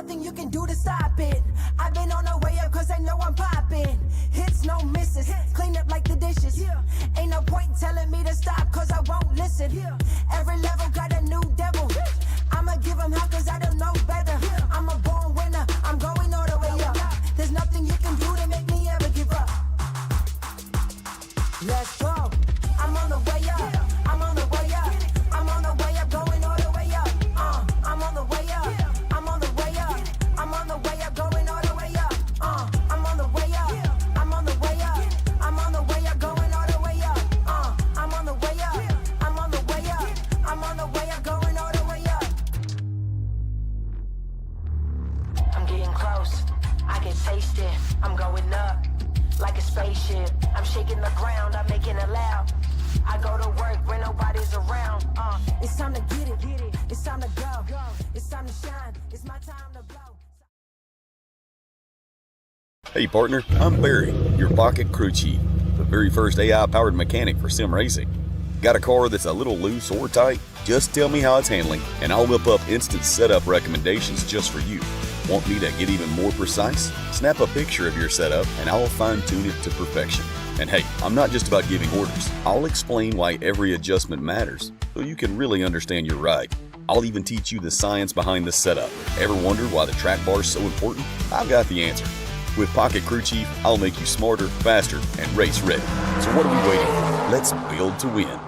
nothing you can do to stop it. I've been on the way up cause I know I'm popping. Hits, no misses, clean up like the dishes. Ain't no point telling me to stop cause I won't listen. Every level got a new devil. I'ma give him hell cause I don't know better. I'm a born winner, I'm going all the way up. There's nothing you can do to make me ever give up. Let's go, I'm on the way up, I'm on the way up, I'm on the way up, going all the way up. I'm on the way up, I'm on the way up, I'm on the way up, going all the way up. I'm on the way up, I'm on the way up, I'm on the way up, going all the way up. I'm on the way up, I'm on the way up, I'm on the way up, going all the way up. I'm getting close, I can taste it, I'm going up like a spaceship. I'm shaking the ground, I'm making it loud. I go to work when nobody's around. It's time to get it. It's time to go. It's time to shine. It's my time to blow. Hey partner, I'm Barry, your pocket crew chief, the very first AI-powered mechanic for sim racing. Got a car that's a little loose or tight? Just tell me how it's handling, and I'll whip up instant setup recommendations just for you. Want me to get even more precise? Snap a picture of your setup and I'll fine-tune it to perfection. And hey, I'm not just about giving orders. I'll explain why every adjustment matters so you can really understand your ride. I'll even teach you the science behind the setup. Ever wondered why the track bar is so important? I've got the answer. With Pocket Crew Chief, I'll make you smarter, faster, and race ready. So what are we waiting for? Let's build to win.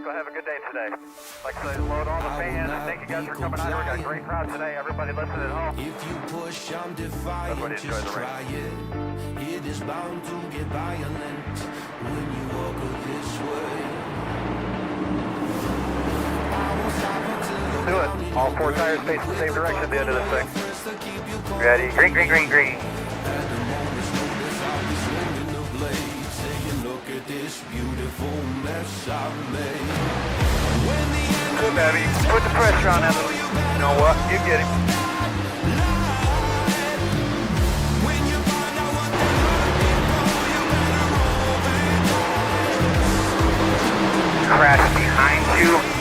Have a good day today. Like I said, load all the fans. Thank you guys for coming out here. We got a great crowd today. Everybody listening at home. If you push, I'm defiant. Just try it. It is bound to get violent when you walk this way. Do it. All four tires face the same direction at the end of this thing. Ready? Green, green, green, green. This beautiful mess I made. Good, baby. Put the pressure on that little. You know what? You get him. Crash behind you.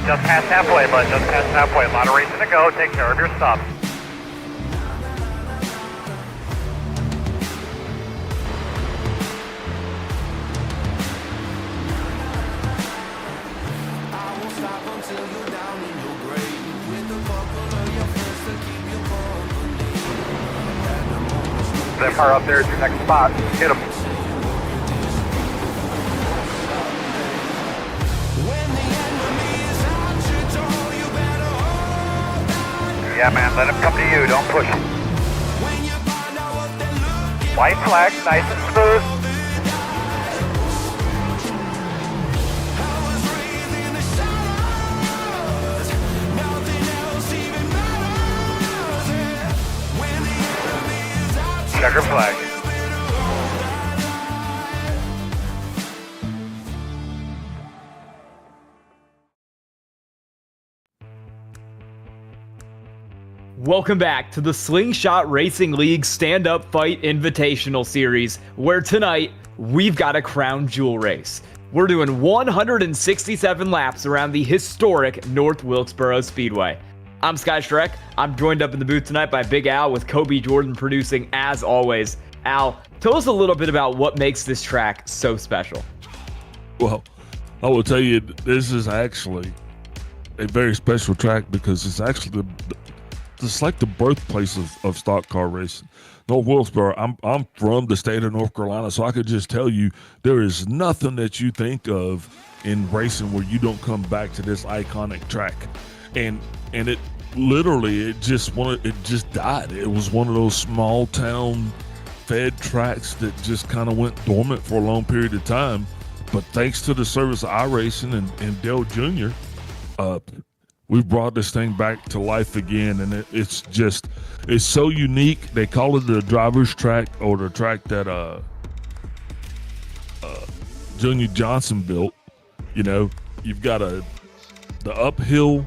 Just past halfway, bud. Just past halfway. A lot of racing to go. Take care of your stuff. I won't stop until you're down in your grave with a couple of your friends to keep you company. That car up there is your next spot. Hit him. When the enemy is out your door, you better hold on. Yeah, man. Let him come to you. Don't push him. When you find out what they're looking White flag. Nice and smooth. I was raised in the shadows. Nothing else even matters. Yeah. When the enemy is out your Checker flag. Welcome back to the Slingshot Racing League Stand-Up Fight Invitational Series, where tonight we've got a crown jewel race. We're doing 167 laps around the historic North Wilkesboro Speedway. I'm Sky Streck. I'm joined up in the booth tonight by Big Al with Kobe Jordan producing as always. Al, tell us a little bit about what makes this track so special. Well, I will tell you, this is actually a very special track because it's actually it's like the birthplace of stock car racing. North Wilkesboro, I'm from the state of North Carolina, so I could just tell you there is nothing that you think of in racing where you don't come back to this iconic track. And it literally, it just died. It was one of those small town fed tracks that just kind of went dormant for a long period of time. But thanks to the service of iRacing and Dale Jr., we've brought this thing back to life again, and it's so unique. They call it the driver's track, or the track that Junior Johnson built. You know, you've got the uphill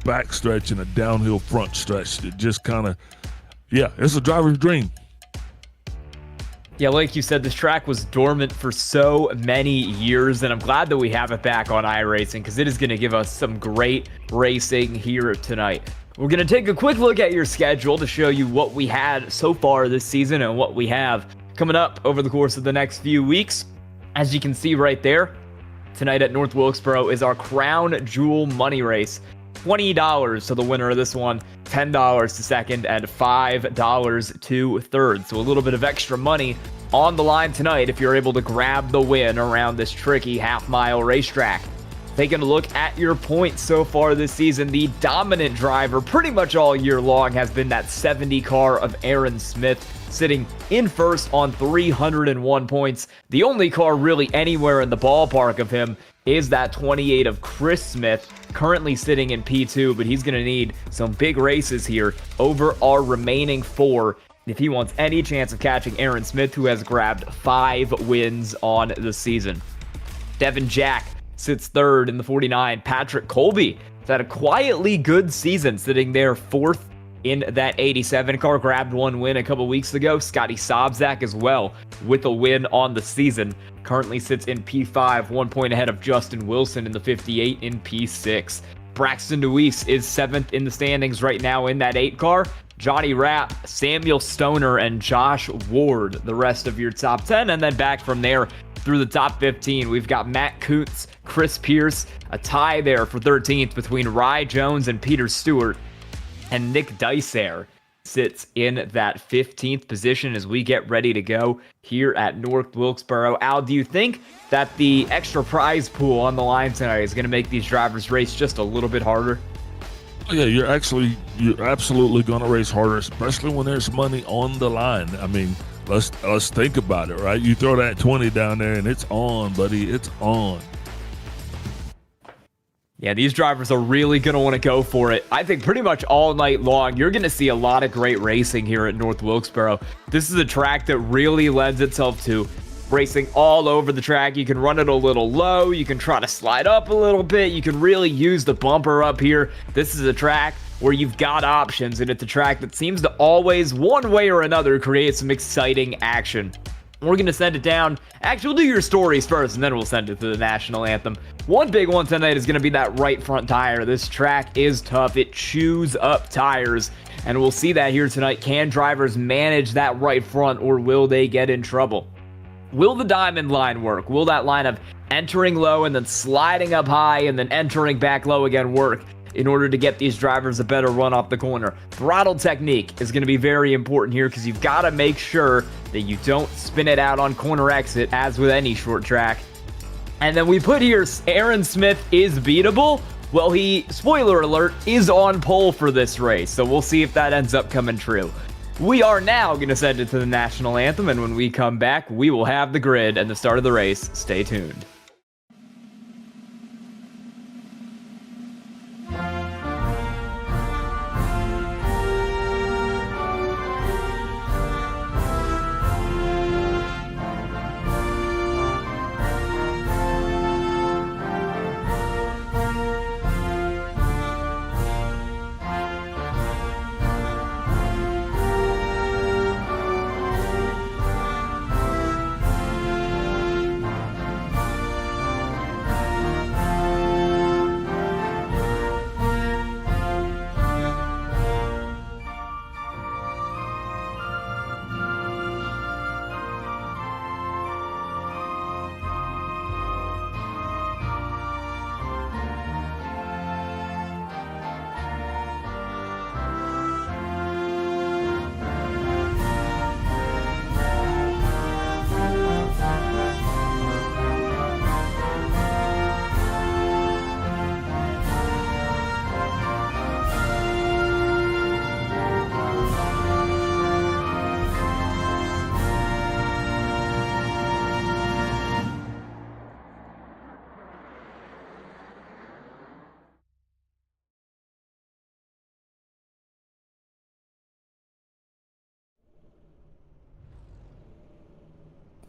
backstretch and a downhill front stretch that just kind of, it's a driver's dream. Yeah, like you said, this track was dormant for so many years, and I'm glad that we have it back on iRacing because it is going to give us some great racing here tonight. We're going to take a quick look at your schedule to show you what we had so far this season and what we have coming up over the course of the next few weeks. As you can see right there, tonight at North Wilkesboro is our Crown Jewel Money Race. $20 to the winner of this one, $10 to second, and $5 to third. So a little bit of extra money on the line tonight if you're able to grab the win around this tricky half-mile racetrack. Taking a look at your points so far this season, the dominant driver pretty much all year long has been that 70 car of Aaron Smith, sitting in first on 301 points. The only car really anywhere in the ballpark of him is that 28 of Chris Smith, currently sitting in P2, but he's going to need some big races here over our remaining four if he wants any chance of catching Aaron Smith, who has grabbed 5 wins on the season. Devin Jack sits third in the 49. Patrick Colby has had a quietly good season, sitting there fourth in that 87 car, grabbed 1 win a couple weeks ago. Scotty Sobczak as well with a win on the season. Currently sits in P5, 1 point ahead of Justin Wilson in the 58 in P6. Braxton Deweese is 7th in the standings right now in that 8 car. Johnny Rapp, Samuel Stoner, and Josh Ward, the rest of your top 10. And then back from there through the top 15, we've got Matt Kuntz, Chris Pierce, a tie there for 13th between Rye Jones and Peter Stewart. And Nick Dicer sits in that 15th position as we get ready to go here at North Wilkesboro. Al, do you think that the extra prize pool on the line tonight is going to make these drivers race just a little bit harder? Yeah, you're absolutely going to race harder, especially when there's money on the line. I mean, let's think about it, right? You throw that 20 down there and it's on, buddy. It's on. Yeah, these drivers are really going to want to go for it. I think pretty much all night long, you're going to see a lot of great racing here at North Wilkesboro. This is a track that really lends itself to racing all over the track. You can run it a little low. You can try to slide up a little bit. You can really use the bumper up here. This is a track where you've got options, and it's a track that seems to always, one way or another, create some exciting action. We're going to send it down. Actually, we'll do your stories first, and then we'll send it to the national anthem. One big one tonight is going to be that right front tire. This track is tough. It chews up tires, and we'll see that here tonight. Can drivers manage that right front, or will they get in trouble? Will the diamond line work? Will that line of entering low and then sliding up high and then entering back low again work in order to get these drivers a better run off the corner? Throttle technique is going to be very important here because you've got to make sure that you don't spin it out on corner exit, as with any short track. And then we put here, Aaron Smith is beatable. Well, he, spoiler alert, is on pole for this race, so we'll see if that ends up coming true. We are now going to send it to the national anthem, and when we come back, we will have the grid and the start of the race. Stay tuned.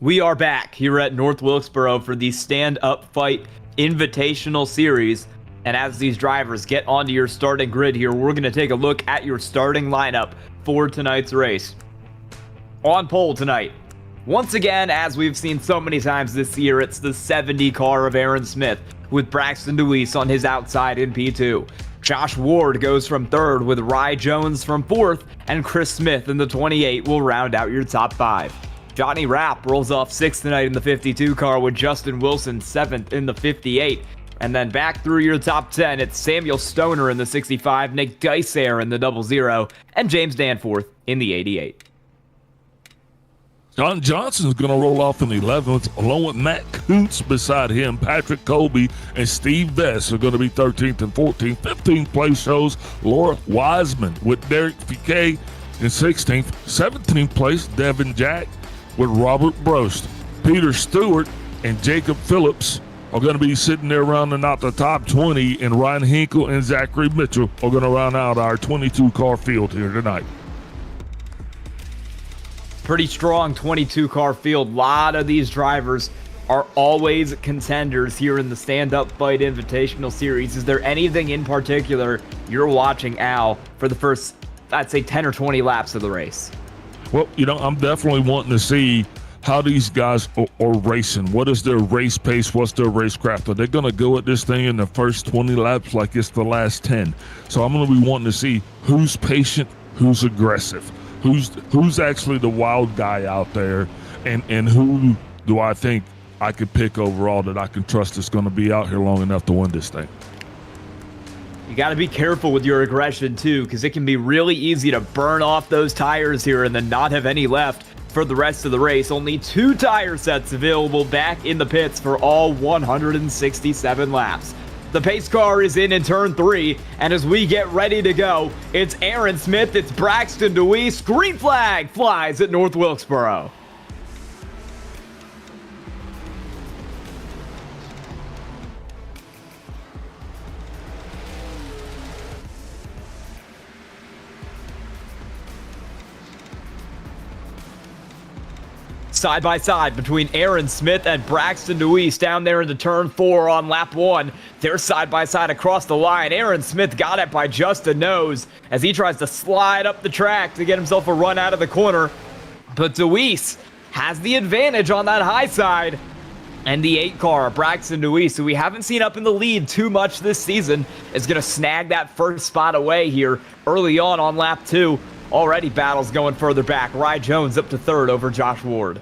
We are back here at North Wilkesboro for the Stand Up Fight Invitational Series. And as these drivers get onto your starting grid here, we're going to take a look at your starting lineup for tonight's race. On pole tonight, once again, as we've seen so many times this year, it's the 70 car of Aaron Smith with Braxton DeWeese on his outside in P2. Josh Ward goes from third with Rye Jones from fourth, and Chris Smith in the 28 will round out your top five. Johnny Rapp rolls off sixth tonight in the 52 car with Justin Wilson seventh in the 58. And then back through your top 10, it's Samuel Stoner in the 65, Nick Geiser in the 00, and James Danforth in the 88. John Johnson's going to roll off in the 11th, along with Matt Coots beside him. Patrick Colby and Steve Vess are going to be 13th and 14th. 15th place shows Laura Wiseman with Derek Piquet in 16th. 17th place, Devin Jack with Robert Brost. Peter Stewart and Jacob Phillips are going to be sitting there rounding out the top 20, and Ryan Hinkle and Zachary Mitchell are going to round out our 22-car field here tonight. Pretty strong 22-car field. A lot of these drivers are always contenders here in the Stand Up Fight Invitational Series. Is there anything in particular you're watching, Al, for the first, I'd say, 10 or 20 laps of the race? Well, I'm definitely wanting to see how these guys are racing. What is their race pace? What's their racecraft? Are they going to go at this thing in the first 20 laps like it's the last 10? So I'm going to be wanting to see who's patient, who's aggressive, who's actually the wild guy out there, and who do I think I could pick overall that I can trust is going to be out here long enough to win this thing. You got to be careful with your aggression, too, because it can be really easy to burn off those tires here and then not have any left for the rest of the race. Only 2 tire sets available back in the pits for all 167 laps. The pace car is in turn 3, and as we get ready to go, it's Aaron Smith, it's Braxton DeWeese. Green flag flies at North Wilkesboro. Side by side between Aaron Smith and Braxton DeWeese down there into turn 4 on lap 1. They're side by side across the line. Aaron Smith got it by just a nose as he tries to slide up the track to get himself a run out of the corner. But DeWeese has the advantage on that high side. And the 8 car, Braxton Deweese, who we haven't seen up in the lead too much this season, is going to snag that first spot away here early on lap 2. Already battles going further back. Rye Jones up to 3rd over Josh Ward.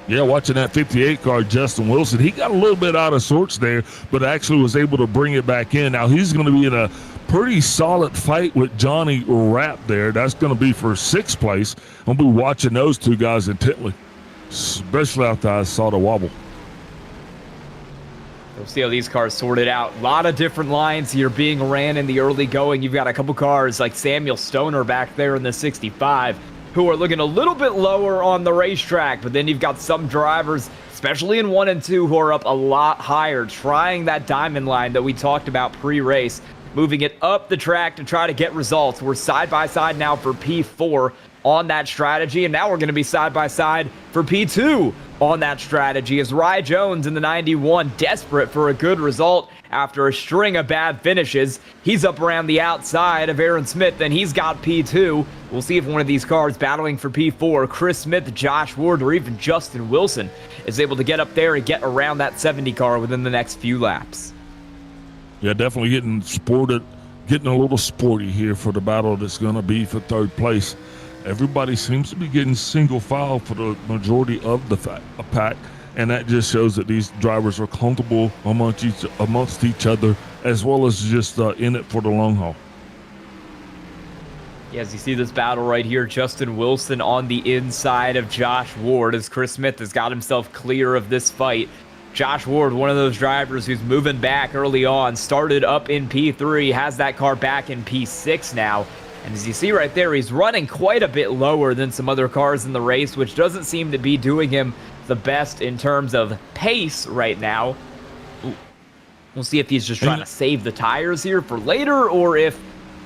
Yeah, watching that 58 car, Justin Wilson, he got a little bit out of sorts there, but actually was able to bring it back in. Now he's going to be in a pretty solid fight with Johnny Rapp there. That's going to be for 6th place. I'll be watching those 2 guys intently, especially after I saw the wobble. We'll see how these cars sort it out. A lot of different lines here being ran in the early going. You've got a couple cars like Samuel Stoner back there in the 65 who are looking a little bit lower on the racetrack, but then you've got some drivers, especially in 1 and 2, who are up a lot higher, trying that diamond line that we talked about pre-race, moving it up the track to try to get results. We're side by side now for P4 on that strategy, and now we're going to be side by side for P2 on that strategy as Rye Jones in the 91, desperate for a good result after a string of bad finishes. He's up around the outside of Aaron Smith, and he's got P2. We'll see if one of these cars battling for P4, Chris Smith, Josh Ward, or even Justin Wilson, is able to get up there and get around that 70 car within the next few laps. Yeah, definitely getting a little sporty here for the battle that's going to be for 3rd place. Everybody seems to be getting single file for the majority of the pack, and that just shows that these drivers are comfortable amongst each other, as well as just in it for the long haul. Yeah, as you see this battle right here, Justin Wilson on the inside of Josh Ward as Chris Smith has got himself clear of this fight. Josh Ward, one of those drivers who's moving back early on, started up in P3, has that car back in P6 now. And as you see right there, he's running quite a bit lower than some other cars in the race, which doesn't seem to be doing him the best in terms of pace right now. Ooh. We'll see if he's just trying to save the tires here for later, or if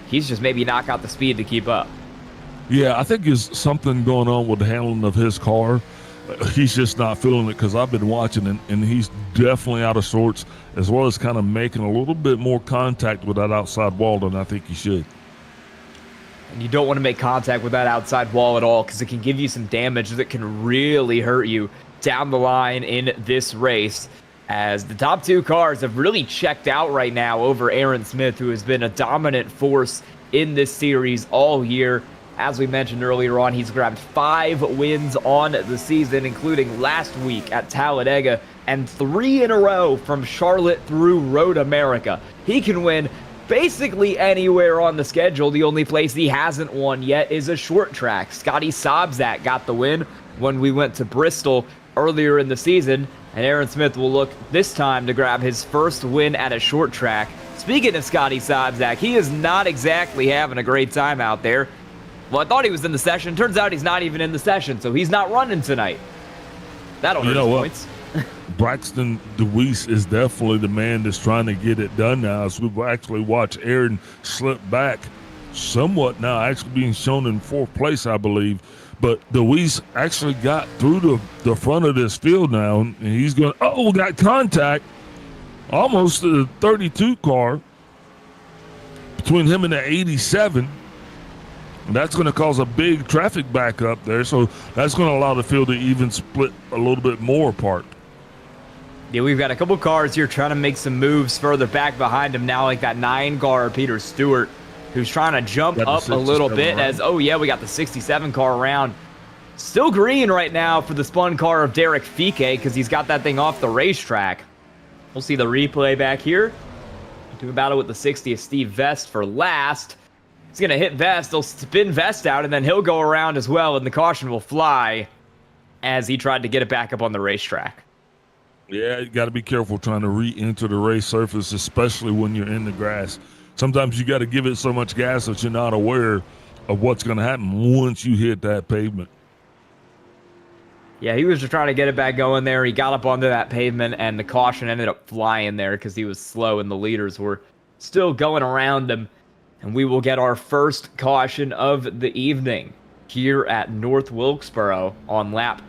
he's just maybe not got the speed to keep up. Yeah, I think there's something going on with the handling of his car. He's just not feeling it, because I've been watching, and he's definitely out of sorts, as well as kind of making a little bit more contact with that outside wall than I think he should. And you don't want to make contact with that outside wall at all, because it can give you some damage that can really hurt you down the line in this race, as the top 2 cars have really checked out right now over Aaron Smith, who has been a dominant force in this series all year. As we mentioned earlier on, he's grabbed 5 wins on the season, including last week at Talladega, and 3 in a row from Charlotte through Road America. He can win basically anywhere on the schedule. The only place he hasn't won yet is a short track. Scotty Sobczak got the win when we went to Bristol earlier in the season, and Aaron Smith will look this time to grab his first win at a short track. Speaking of Scotty Sobczak, he is not exactly having a great time out there. Well, I thought he was in the session. Turns out he's not even in the session, so he's not running tonight. That'll hurt his points. Braxton Deweese is definitely the man that's trying to get it done now, as we've actually watched Aaron slip back somewhat now, actually being shown in 4th place, I believe. But Deweese actually got through the front of this field now, and he's going, got contact almost to the 32 car between him and the 87. And that's going to cause a big traffic backup there, so that's going to allow the field to even split a little bit more apart. Yeah, we've got a couple cars here trying to make some moves further back behind him now, like that 9 car Peter Stewart, who's trying to jump up a little bit as, we got the 67 car around. Still green right now for the spun car of Derek Fike, because he's got that thing off the racetrack. We'll see the replay back here. Do a battle with the 60 of Steve Vest for last. He's going to hit Vest. He'll spin Vest out, and then he'll go around as well, and the caution will fly as he tried to get it back up on the racetrack. Yeah, you got to be careful trying to re-enter the race surface, especially when you're in the grass. Sometimes you got to give it so much gas that you're not aware of what's going to happen once you hit that pavement. Yeah, he was just trying to get it back going there. He got up onto that pavement, and the caution ended up flying there because he was slow, and the leaders were still going around him. And we will get our first caution of the evening here at North Wilkesboro on lap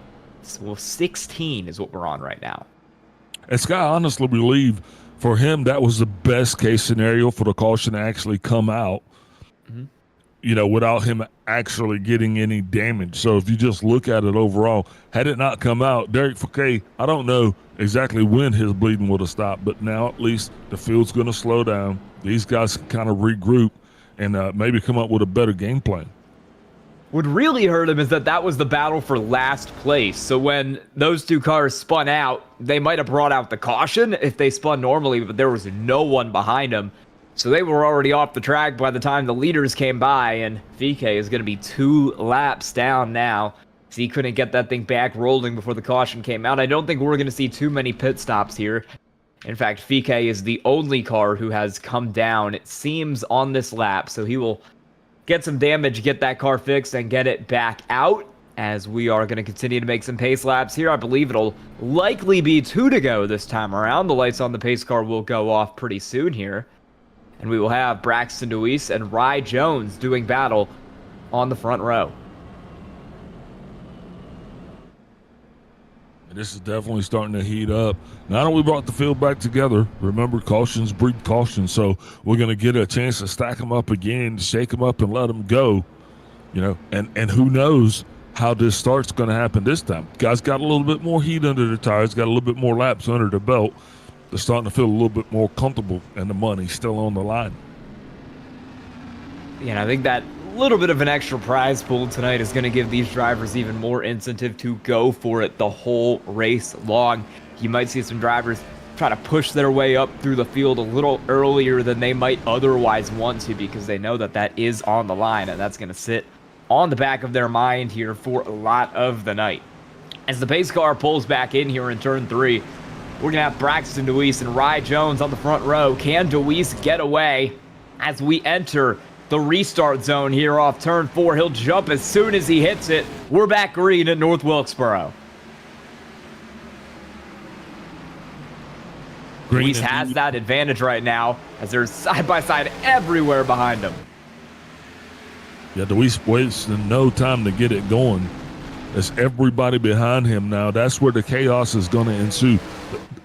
16 is what we're on right now. And Scott, I honestly believe for him that was the best case scenario for the caution to actually come out. without him actually getting any damage. So if you just look at it overall, had it not come out, Derek Fouquet, I don't know exactly when his bleeding would have stopped, but now at least the field's going to slow down. These guys can kind of regroup and maybe come up with a better game plan. What really hurt him is that was the battle for last place. So when those two cars spun out, they might have brought out the caution if they spun normally, but there was no one behind them. So they were already off the track by the time the leaders came by, and Fouquet is going to be 2 laps down now. So he couldn't get that thing back rolling before the caution came out. I don't think we're going to see too many pit stops here. In fact, Fouquet is the only car who has come down, it seems, on this lap. So he will get some damage, get that car fixed, and get it back out, as we are going to continue to make some pace laps here. I believe it'll likely be 2 to go this time around. The lights on the pace car will go off pretty soon here. And we will have Braxton Deweese and Rye Jones doing battle on the front row. This is definitely starting to heat up. Now that we brought the field back together, remember, cautions breed caution, so we're going to get a chance to stack them up again, shake them up, and let them go. And who knows how this start's going to happen this time. Guys got a little bit more heat under their tires, got a little bit more laps under their belt. They're starting to feel a little bit more comfortable, and the money's still on the line. I think that little bit of an extra prize pool tonight is going to give these drivers even more incentive to go for it the whole race long. You might see some drivers try to push their way up through the field a little earlier than they might otherwise want to, because they know that is on the line, and that's going to sit on the back of their mind here for a lot of the night. As the pace car pulls back in here in turn 3, we're going to have Braxton Deweese and Rye Jones on the front row. Can Deweese get away as we enter the restart zone here off turn 4? He'll jump as soon as he hits it. We're back green at North Wilkesboro. Deweese has that advantage right now, as there's side-by-side everywhere behind him. Yeah, Deweese wasting no time to get it going. There's everybody behind him now. That's where the chaos is going to ensue.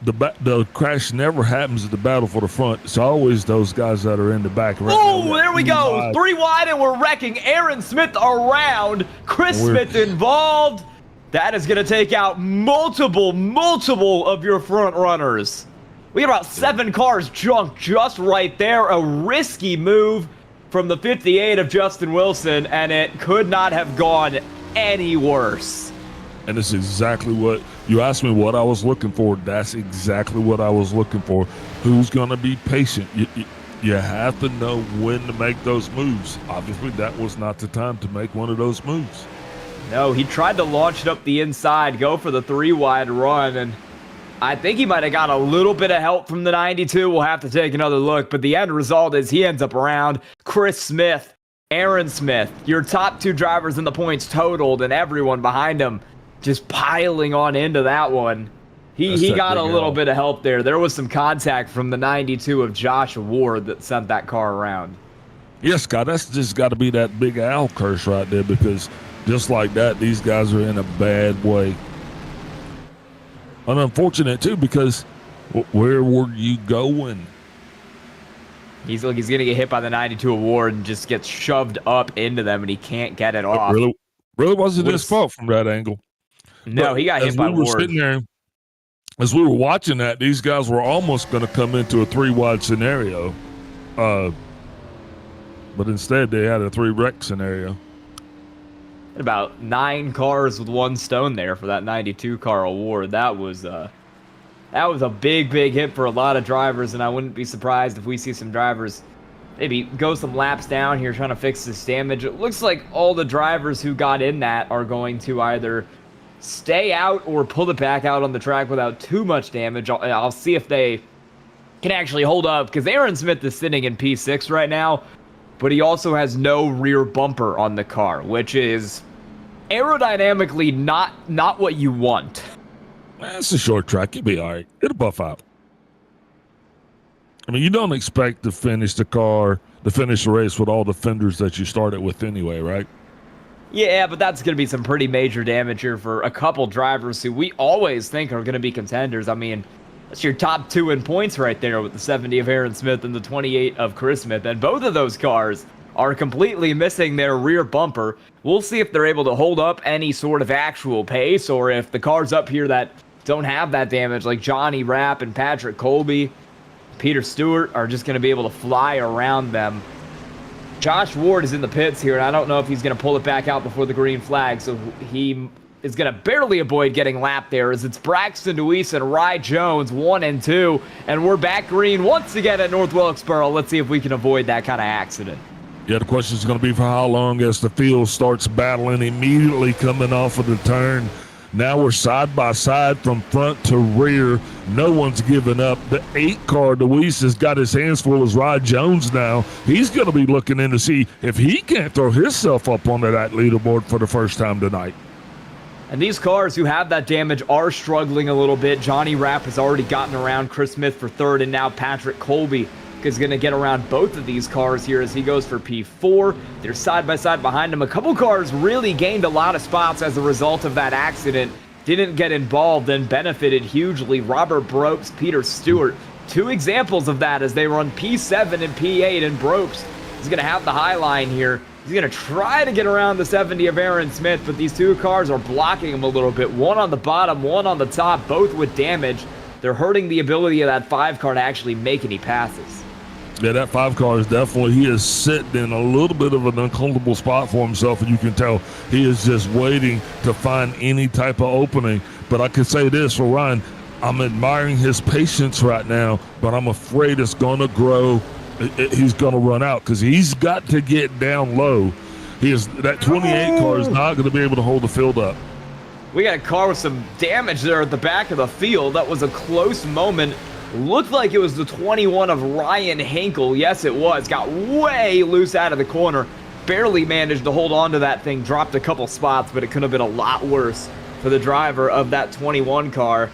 The crash never happens at the battle for the front. It's always those guys that are in the back. Oh, there we go. 3 wide, and we're wrecking Aaron Smith around. Chris Smith involved. That is going to take out multiple of your front runners. We got about 7 cars junked just right there. A risky move from the 58 of Justin Wilson, and it could not have gone any worse. And it's exactly what you asked me what I was looking for. That's exactly what I was looking for. Who's going to be patient? You have to know when to make those moves. Obviously, that was not the time to make one of those moves. No, he tried to launch it up the inside, go for the 3 wide run, and I think he might have got a little bit of help from the 92. We'll have to take another look, but the end result is he ends up around Chris Smith, Aaron Smith, your top 2 drivers in the points totaled, and everyone behind him just piling on into that one. He got a little bit of help there. There was some contact from the 92 of Josh Ward that sent that car around. Yes, Scott, that's just got to be that big Al curse right there, because just like that, these guys are in a bad way. And unfortunate, too, because where were you going? He's going to get hit by the 92 award and just gets shoved up into them, and he can't get it off. Really wasn't his fault from that angle. No, but he got hit by Ward. Sitting there, as we were watching that, these guys were almost going to come into a 3-wide scenario. But instead, they had a 3-wreck scenario. About 9 cars with 1 stone there for that 92 car award. That was a big hit for a lot of drivers, and I wouldn't be surprised if we see some drivers maybe go some laps down here trying to fix this damage. It looks like all the drivers who got in that are going to either stay out or pull it back out on the track without too much damage. I'll see if they can actually hold up, because Aaron Smith is sitting in P6 right now, but he also has no rear bumper on the car, which is aerodynamically not what you want. It's a short track. You'll be all right. It'll buff out. I mean, you don't expect to finish the race with all the fenders that you started with anyway, right? Yeah, but that's going to be some pretty major damage here for a couple drivers who we always think are going to be contenders. I mean, that's your top 2 in points right there with the 70 of Aaron Smith and the 28 of Chris Smith. And both of those cars are completely missing their rear bumper. We'll see if they're able to hold up any sort of actual pace, or if the cars up here that don't have that damage, like Johnny Rapp and Patrick Colby, Peter Stewart, are just going to be able to fly around them. Josh Ward is in the pits here, and I don't know if he's going to pull it back out before the green flag, so he is going to barely avoid getting lapped there, as it's Braxton Deweese and Rye Jones, 1 and 2, and we're back green once again at North Wilkesboro. Let's see if we can avoid that kind of accident. Yeah, the question is going to be for how long as the field starts battling immediately coming off of the turn. Now we're side by side from front to rear. No one's giving up. The 8 car, Deweese, has got his hands full as Rod Jones now. He's going to be looking in to see if he can't throw himself up onto that leaderboard for the first time tonight. And these cars who have that damage are struggling a little bit. Johnny Rapp has already gotten around Chris Smith for 3rd, and now Patrick Colby is going to get around both of these cars here as he goes for P4. They're side by side behind him. A couple cars really gained a lot of spots as a result of that accident. Didn't get involved and benefited hugely. Robert Brooks, Peter Stewart, 2 examples of that as they run P7 and P8, and Brooks is going to have the high line here. He's going to try to get around the 70 of Aaron Smith, but these 2 cars are blocking him a little bit. One on the bottom, one on the top, both with damage. They're hurting the ability of that 5 car to actually make any passes. Yeah, that 5 car is definitely, he is sitting in a little bit of an uncomfortable spot for himself, and you can tell he is just waiting to find any type of opening. But I can say this for Ryan, I'm admiring his patience right now, but I'm afraid it's going to grow. He's going to run out because he's got to get down low. That 28 car is not going to be able to hold the field up. We got a car with some damage there at the back of the field. That was a close moment. Looked like it was the 21 of Ryan Hinkle. Yes, it was. Got way loose out of the corner. Barely managed to hold on to that thing. Dropped a couple spots, but it could have been a lot worse for the driver of that 21 car.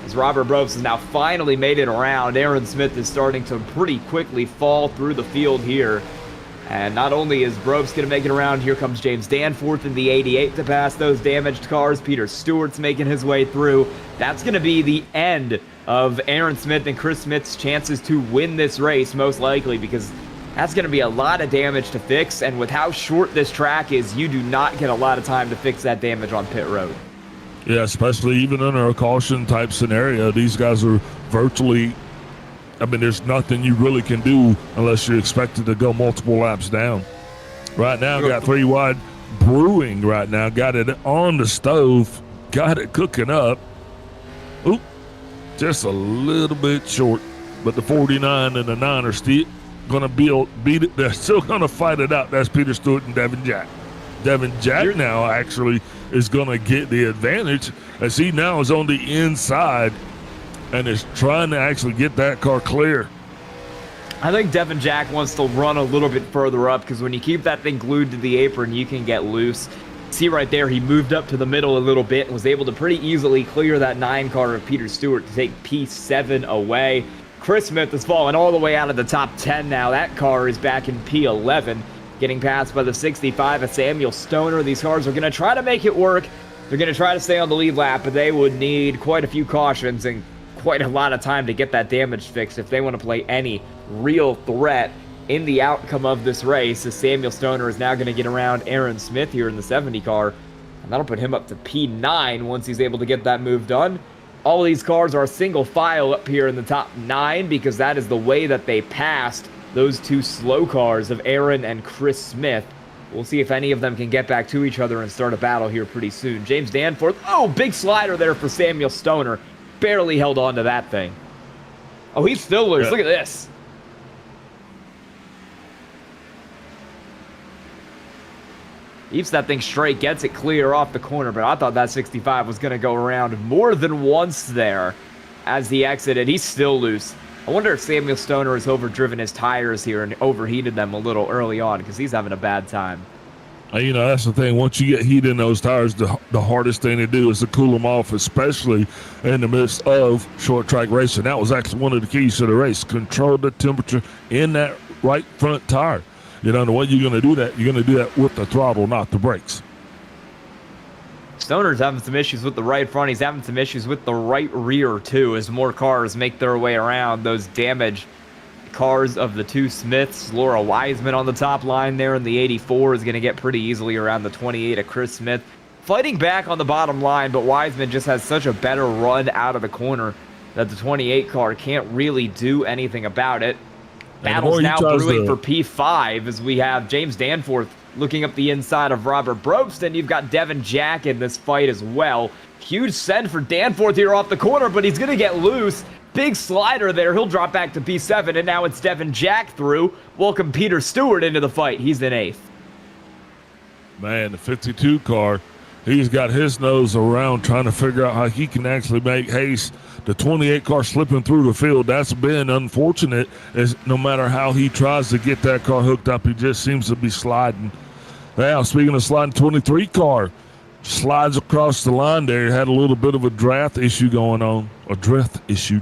As Robert Brooks has now finally made it around, Aaron Smith is starting to pretty quickly fall through the field here. And not only is Brooks going to make it around, here comes James Danforth in the 88 to pass those damaged cars. Peter Stewart's making his way through. That's going to be the end of Aaron Smith and Chris Smith's chances to win this race, most likely, because that's going to be a lot of damage to fix. And with how short this track is, you do not get a lot of time to fix that damage on pit road. Yeah, especially even under a caution type scenario, these guys are virtually, I mean, there's nothing you really can do unless you're expected to go multiple laps down. Right now, got 3 wide brewing right now. Got it on the stove. Got it cooking up. Oop, just a little bit short. But the 49 and the 9 are still going to beat it. They're still going to fight it out. That's Peter Stewart and Devin Jack. Devin Jack now actually is going to get the advantage as he now is on the inside and is trying to actually get that car clear. I think Devin Jack wants to run a little bit further up because when you keep that thing glued to the apron, you can get loose. See right there, he moved up to the middle a little bit and was able to pretty easily clear that 9 car of Peter Stewart to take P7 away. Chris Smith has fallen all the way out of the top 10 now. That car is back in P11, getting passed by the 65 of Samuel Stoner. These cars are going to try to make it work. They're going to try to stay on the lead lap, but they would need quite a few cautions and quite a lot of time to get that damage fixed if they want to play any real threat in the outcome of this race, as Samuel Stoner is now going to get around Aaron Smith here in the 70 car, and that'll put him up to P9 once he's able to get that move done. All of these cars are single file up here in the top 9 because that is the way that they passed those 2 slow cars of Aaron and Chris Smith. We'll see if any of them can get back to each other and start a battle here pretty soon. James Danforth, oh, big slider there for Samuel Stoner. Barely held on to that thing. Oh, he's still loose. Yeah. Look at this. Keeps that thing straight, gets it clear off the corner, but I thought that 65 was going to go around more than once there as he exited. He's still loose. I wonder if Samuel Stoner has overdriven his tires here and overheated them a little early on because he's having a bad time. You know, that's the thing. Once you get heat in those tires, the hardest thing to do is to cool them off, especially in the midst of short track racing. That was actually one of the keys to the race. Control the temperature in that right front tire. You know, the way you're going to do that, you're going to do that with the throttle, not the brakes. Stoner's having some issues with the right front. He's having some issues with the right rear, too, as more cars make their way around those damaged cars of the two Smiths. Laura Wiseman on the top line there in the 84 is going to get pretty easily around the 28 of Chris Smith. Fighting back on the bottom line, but Wiseman just has such a better run out of the corner that the 28 car can't really do anything about it. Battle's now brewing for P5 as we have James Danforth looking up the inside of Robert Probst, and you've got Devin Jack in this fight as well. Huge send for Danforth here off the corner, but he's going to get loose. Big slider there. He'll drop back to P7, and now it's Devin Jack through. Welcome Peter Stewart into the fight. He's in 8th. Man, the 52 car, he's got his nose around trying to figure out how he can actually make haste. The 28 car slipping through the field, that's been unfortunate, as no matter how he tries to get that car hooked up, he just seems to be sliding. Now, speaking of sliding, 23 car slides across the line there. Had a little bit of a draft issue going on, a drift issue.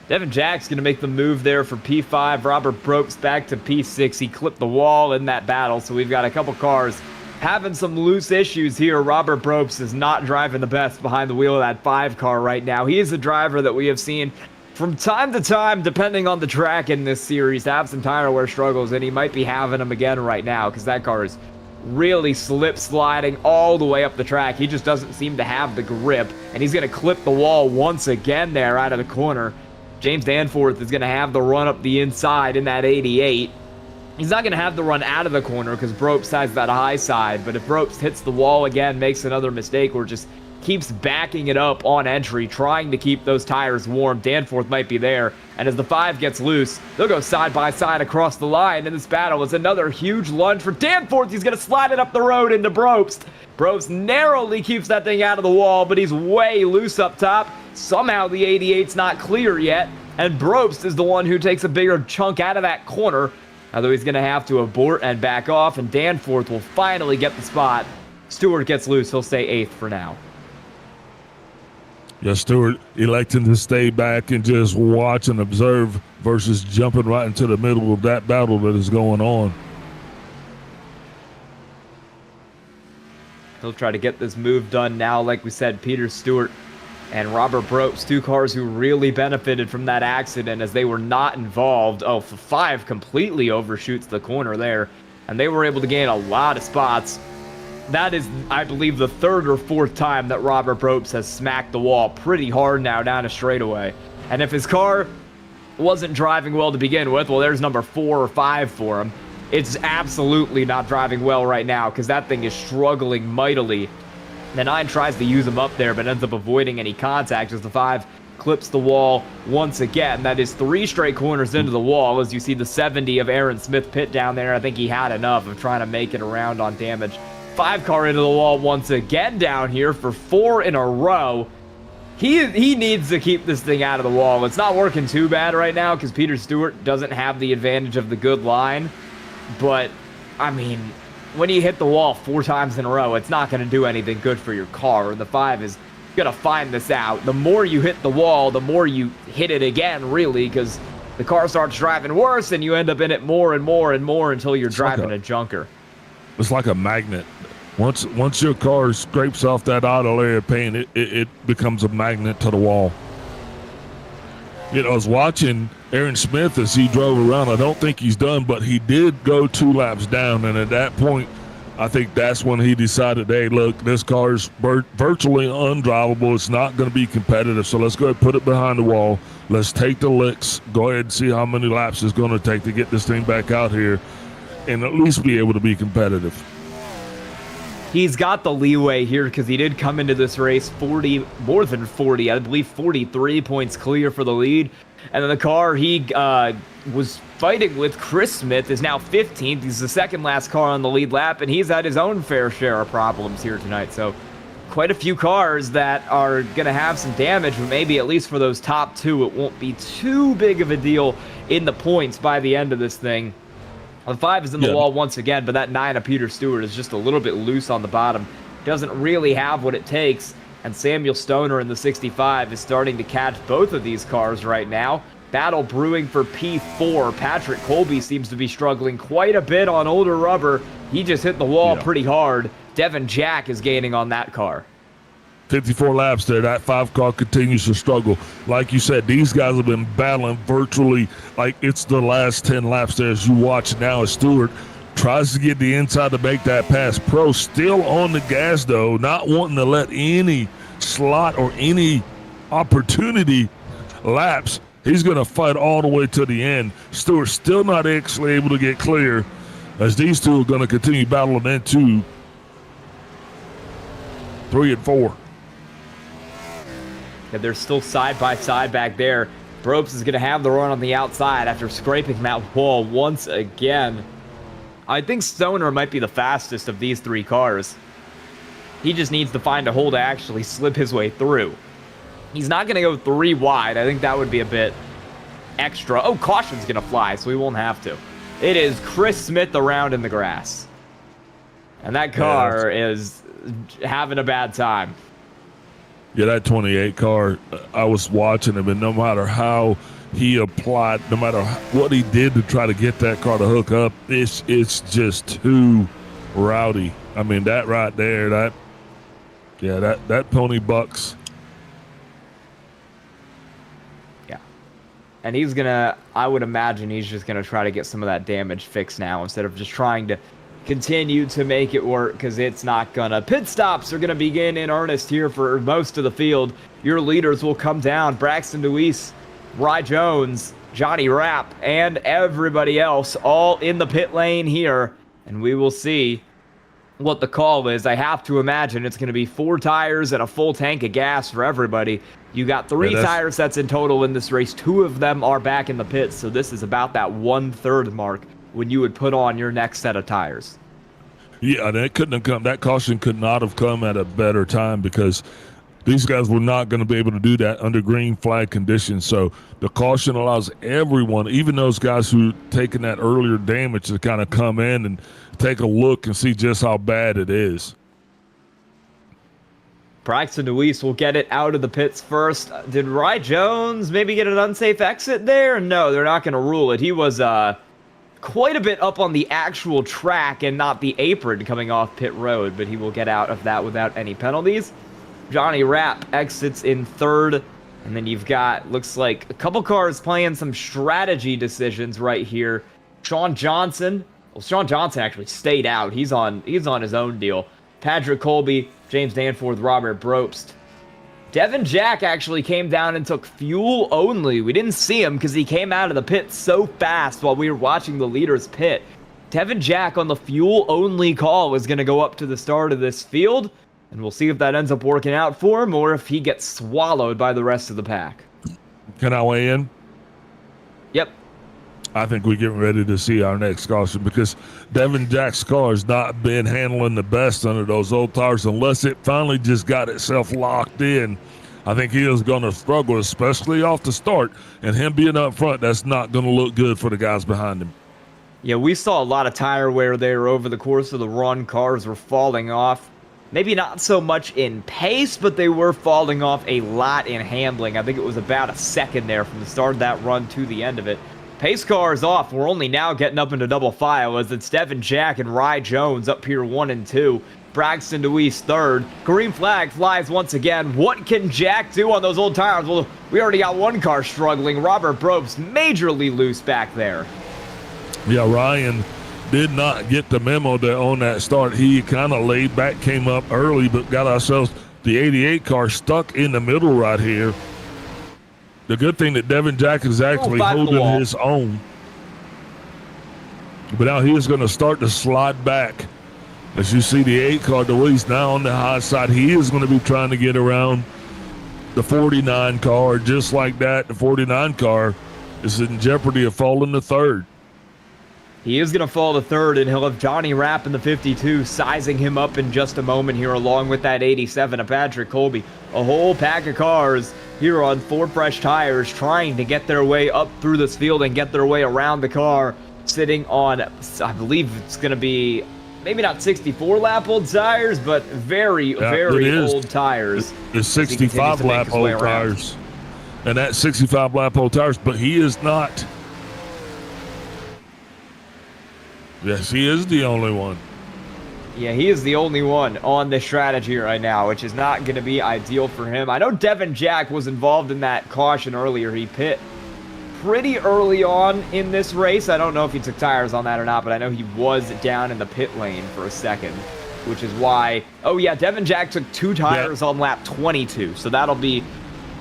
Devin Jack's going to make the move there for P5. Robert Probst back to P6. He clipped the wall in that battle, so we've got a couple cars having some loose issues here. Robert Probst is not driving the best behind the wheel of that 5 car right now. He is a driver that we have seen from time to time, depending on the track in this series, have some tire wear struggles, and he might be having them again right now because that car is really slip sliding all the way up the track. He just doesn't seem to have the grip, and he's going to clip the wall once again there out of the corner. James Danforth is going to have the run up the inside in that 88. He's not going to have the run out of the corner because Probst has that high side, but if Probst hits the wall again, makes another mistake, or just keeps backing it up on entry, trying to keep those tires warm, Danforth might be there. And as the 5 gets loose, they'll go side by side across the line. In this battle is another huge lunge for Danforth. He's going to slide it up the road into Probst. Probst narrowly keeps that thing out of the wall, but he's way loose up top. Somehow the 88's not clear yet, and Probst is the one who takes a bigger chunk out of that corner. Although he's going to have to abort and back off, and Danforth will finally get the spot. Stewart gets loose. He'll stay 8th for now. Yeah, Stewart electing to stay back and just watch and observe versus jumping right into the middle of that battle that is going on. He'll try to get this move done now. Like we said, Peter Stewart and Robert Probst, 2 cars who really benefited from that accident as they were not involved. Oh, 5 completely overshoots the corner there, and they were able to gain a lot of spots. That is, I believe, the 3rd or 4th time that Robert Probst has smacked the wall pretty hard now down a straightaway. And if his car wasn't driving well to begin with, well, there's number 4 or 5 for him. It's absolutely not driving well right now because that thing is struggling mightily. The 9 tries to use him up there, but ends up avoiding any contact as the 5 clips the wall once again. That is 3 straight corners into the wall as you see the 70 of Aaron Smith pit down there. I think he had enough of trying to make it around on damage. 5 car into the wall once again down here for 4 in a row. He needs to keep this thing out of the wall. It's not working too bad right now because Peter Stewart doesn't have the advantage of the good line. But, I mean, when you hit the wall 4 times in a row, it's not going to do anything good for your car. The 5 is going to find this out. The more you hit the wall, the more you hit it again, really, because the car starts driving worse and you end up in it more and more and more until you're driving a junker. It's like a magnet. Once your car scrapes off that auto layer paint, it becomes a magnet to the wall. You know, I was watching Aaron Smith as he drove around. I don't think he's done, but he did go 2 laps down, and at that point, I think that's when he decided, hey, look, this car's virtually undrivable. It's not going to be competitive, so let's go ahead and put it behind the wall. Let's take the licks. Go ahead and see how many laps it's going to take to get this thing back out here and at least be able to be competitive. He's got the leeway here because he did come into this race more than 40, I believe 43 points clear for the lead. And then the car he was fighting with, Chris Smith, is now 15th. He's the 2nd last car on the lead lap, and he's had his own fair share of problems here tonight. So quite a few cars that are going to have some damage, but maybe at least for those top 2, it won't be too big of a deal in the points by the end of this thing. The 5 is in the wall once again, but that 9 of Peter Stewart is just a little bit loose on the bottom. Doesn't really have what it takes, and Samuel Stoner in the 65 is starting to catch both of these cars right now. Battle brewing for P4. Patrick Colby seems to be struggling quite a bit on older rubber. He just hit the wall pretty hard. Devin Jack is gaining on that car. 54 laps there. That 5 car continues to struggle. Like you said, these guys have been battling virtually like it's the last 10 laps there as you watch now as Stewart tries to get the inside to make that pass. Pro still on the gas, though, not wanting to let any slot or any opportunity lapse. He's going to fight all the way to the end. Stewart still not actually able to get clear as these two are going to continue battling into 3 and 4. Yeah, they're still side by side back there. Brobst is going to have the run on the outside after scraping that wall once again. I think Stoner might be the fastest of these 3 cars. He just needs to find a hole to actually slip his way through. He's not going to go 3 wide. I think that would be a bit extra. Oh, caution's going to fly, so we won't have to. It is Chris Smith around in the grass. And that car is having a bad time. Yeah, that 28 car, I was watching him, and no matter how he applied, no matter what he did to try to get that car to hook up, it's just too rowdy. I mean, that right there, that pony bucks. Yeah. And he's going to, I would imagine he's just going to try to get some of that damage fixed now instead of just trying to continue to make it work, because it's not gonna. Pit stops are gonna begin in earnest here for most of the field. Your leaders will come down: Braxton Deweese, Rye Jones, Johnny Rapp, and everybody else all in the pit lane here, and we will see what the call is. I have to imagine it's gonna be 4 tires and a full tank of gas for everybody. You got 3 tire sets in total in this race. 2 of them are back in the pits, so this is about that 1/3 mark when you would put on your next set of tires. Yeah, and it couldn't have come. That caution could not have come at a better time, because these guys were not going to be able to do that under green flag conditions. So the caution allows everyone, even those guys who taken that earlier damage, to kind of come in and take a look and see just how bad it is. Braxton Deweese will get it out of the pits first. Did Rye Jones maybe get an unsafe exit there? No, they're not going to rule it. He was quite a bit up on the actual track and not the apron coming off pit road, but he will get out of that without any penalties. Johnny Rapp exits in 3rd, and then you've got, looks like, a couple cars playing some strategy decisions right here. Sean Johnson actually stayed out. He's on his own deal. Patrick Colby, James Danforth, Robert Brobst. Devin Jack actually came down and took fuel only. We didn't see him because he came out of the pit so fast while we were watching the leaders pit. Devin Jack on the fuel only call is going to go up to the start of this field, and we'll see if that ends up working out for him or if he gets swallowed by the rest of the pack. Can I weigh in? Yep. I think we're getting ready to see our next caution, because Devin Jack's car has not been handling the best under those old tires unless it finally just got itself locked in. I think he is going to struggle, especially off the start, and him being up front, that's not going to look good for the guys behind him. Yeah, we saw a lot of tire wear there over the course of the run. Cars were falling off. Maybe not so much in pace, but they were falling off a lot in handling. I think it was about a second there from the start of that run to the end of it. Pace car is off. We're only now getting up into double file as it's Devin Jack and Rye Jones up here 1 and 2. Braxton Deweese 3rd. Green flag flies once again. What can Jack do on those old tires? Well, we already got 1 car struggling. Robert Brobst majorly loose back there. Yeah, Ryan did not get the memo there on that start. He kind of laid back, came up early, but got ourselves the 88 car stuck in the middle right here. The good thing that Devin Jack is actually holding his own. But now he is going to start to slide back. As you see the 8 car, Deweese now on the high side. He is going to be trying to get around the 49 car. Just like that, the 49 car is in jeopardy of falling to 3rd. He is going to fall to 3rd, and he'll have Johnny Rapp in the 52 sizing him up in just a moment here, along with that 87 of Patrick Colby. A whole pack of cars here on 4 fresh tires trying to get their way up through this field and get their way around the car, sitting on, I believe it's going to be maybe not 64 lap old tires, but very old tires. It's 65 lap old tires. And that's 65 lap old tires, but he is not. Yes, he is the only one. Yeah, he is the only one on this strategy right now, which is not going to be ideal for him. I know Devin Jack was involved in that caution earlier. He pit pretty early on in this race. I don't know if he took tires on that or not, but I know he was down in the pit lane for a second, which is why... Oh, yeah, Devin Jack took 2 tires on lap 22, so that'll be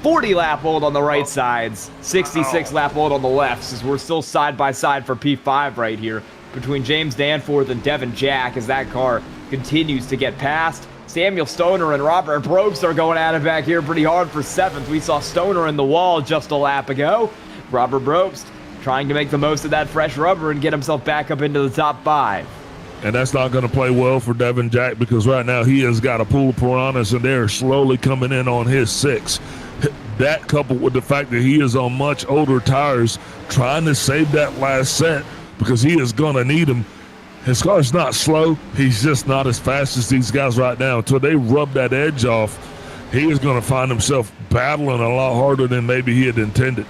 40 lap old on the right sides, 66 lap old on the lefts, as we're still side by side for P5 right here between James Danforth and Devin Jack as that car continues to get past. Samuel Stoner and Robert Brobst are going at it back here pretty hard for 7th. We saw Stoner in the wall just a lap ago. Robert Brobst trying to make the most of that fresh rubber and get himself back up into the top 5. And that's not going to play well for Devin Jack because right now he has got a pool of piranhas and they're slowly coming in on his 6. That coupled with the fact that he is on much older tires trying to save that last set because he is going to need them. His car's not slow. He's just not as fast as these guys right now. Until they rub that edge off, he is going to find himself battling a lot harder than maybe he had intended.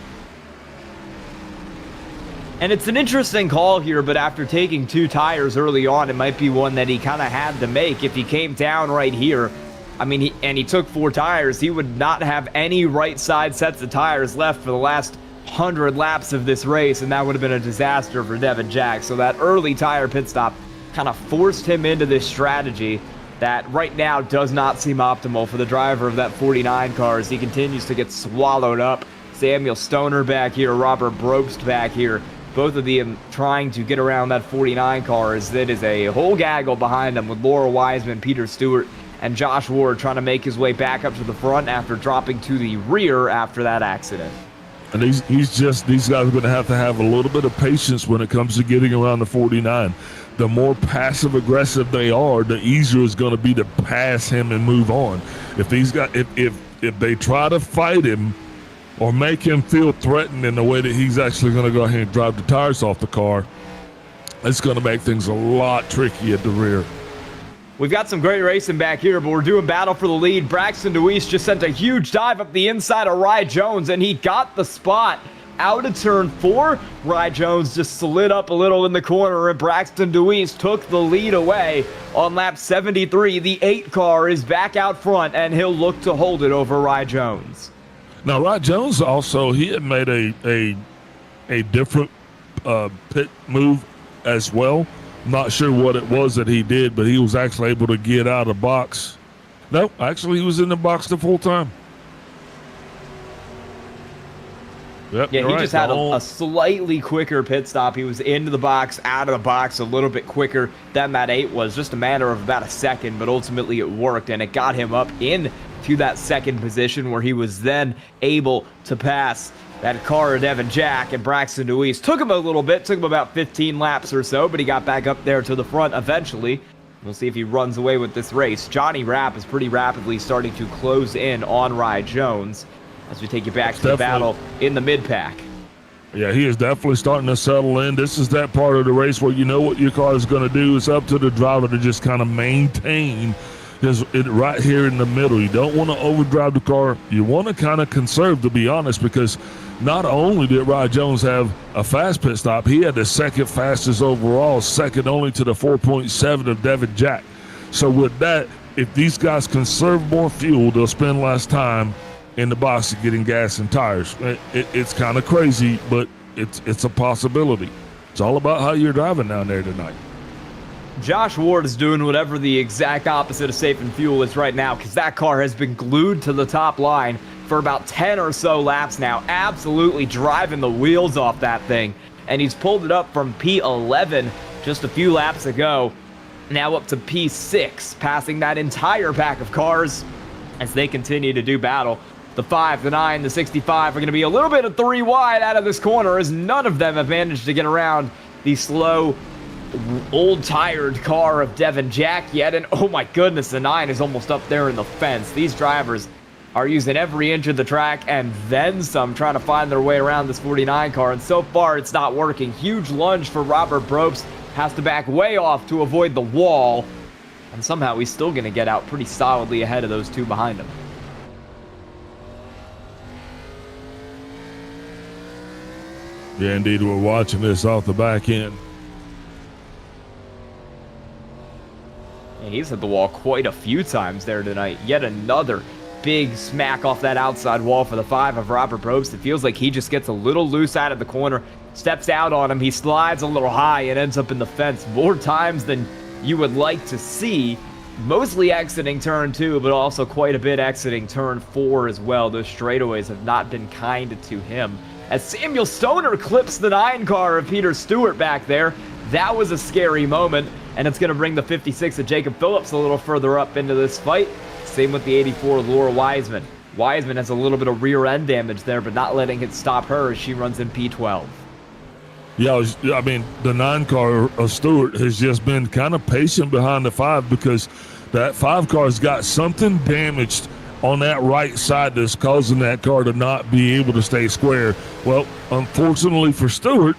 And it's an interesting call here, but after taking 2 tires early on, it might be one that he kind of had to make. If he came down right here, I mean, he took 4 tires, he would not have any right side sets of tires left for the last 100 laps of this race, and that would have been a disaster for Devin Jack. So that early tire pit stop kind of forced him into this strategy that right now does not seem optimal for the driver of that 49 car as he continues to get swallowed up. Samuel Stoner back here, Robert Brobst back here, both of them trying to get around that 49 car as it is a whole gaggle behind them with Laura Wiseman, Peter Stewart, and Josh Ward trying to make his way back up to the front after dropping to the rear after that accident. And these guys are going to have a little bit of patience when it comes to getting around the 49. The more passive aggressive they are, the easier it's going to be to pass him and move on. If these guys, if they try to fight him or make him feel threatened in the way that he's actually going to go ahead and drive the tires off the car, it's going to make things a lot tricky at the rear. We've got some great racing back here, but we're doing battle for the lead. Braxton DeWeese just sent a huge dive up the inside of Rye Jones, and he got the spot out of turn 4. Rye Jones just slid up a little in the corner, and Braxton DeWeese took the lead away on lap 73. The 8 car is back out front, and he'll look to hold it over Rye Jones. Now, Rye Jones also, he had made a different pit move as well. Not sure what it was that he did, but he was actually able to get out of the box. No, actually, he was in the box the full time. Yep, yeah, he right. just had a slightly quicker pit stop. He was into the box, out of the box a little bit quicker than that 8 was. Just a matter of about a second, but ultimately it worked, and it got him up into that second position where he was then able to pass that car of Devin Jack, and Braxton DeWeese took him a little bit, took him about 15 laps or so, but he got back up there to the front eventually. We'll see if he runs away with this race. Johnny Rapp is pretty rapidly starting to close in on Rye Jones as we take you back to the battle in the mid-pack. Yeah, he is definitely starting to settle in. This is that part of the race where you know what your car is going to do. It's up to the driver to just kind of maintain it right here in the middle. You don't want to overdrive the car. You want to kind of conserve, to be honest, because not only did Rye Jones have a fast pit stop, he had the second fastest overall, second only to the 4.7 of Devin Jack. So with that, if these guys conserve more fuel, they'll spend less time in the box getting gas and tires. It's kind of crazy, but it's a possibility. It's all about how you're driving down there tonight. Josh Ward is doing whatever the exact opposite of safe and fuel is right now, because that car has been glued to the top line for about 10 or so laps now, absolutely driving the wheels off that thing. And he's pulled it up from P11 just a few laps ago, now up to P6, passing that entire pack of cars as they continue to do battle. The 5, the 9, the 65 are going to be a little bit of 3 wide out of this corner, as none of them have managed to get around the slow, old tired car of Devin Jack yet. And oh my goodness, the 9 is almost up there in the fence. These drivers are using every inch of the track and then some, trying to find their way around this 49 car, and so far it's not working. Huge lunge for Robert Brobst, has to back way off to avoid the wall, and somehow he's still going to get out pretty solidly ahead of those 2 behind him. Yeah, indeed, we're watching this off the back end. He's hit the wall quite a few times there tonight. Yet another big smack off that outside wall for the 5 of Robert Probst. It feels like he just gets a little loose out of the corner, steps out on him, he slides a little high and ends up in the fence more times than you would like to see. Mostly exiting turn 2, but also quite a bit exiting turn 4 as well. Those straightaways have not been kind to him. As Samuel Stoner clips the 9 car of Peter Stewart back there, that was a scary moment, and it's going to bring the 56 of Jacob Phillips a little further up into this fight. Same with the 84 of Laura Wiseman. Wiseman has a little bit of rear end damage there, but not letting it stop her as she runs in P12. Yeah, I mean, the 9 car of Stewart has just been kind of patient behind the 5 because that 5 car's got something damaged on that right side that's causing that car to not be able to stay square. Well, unfortunately for Stewart,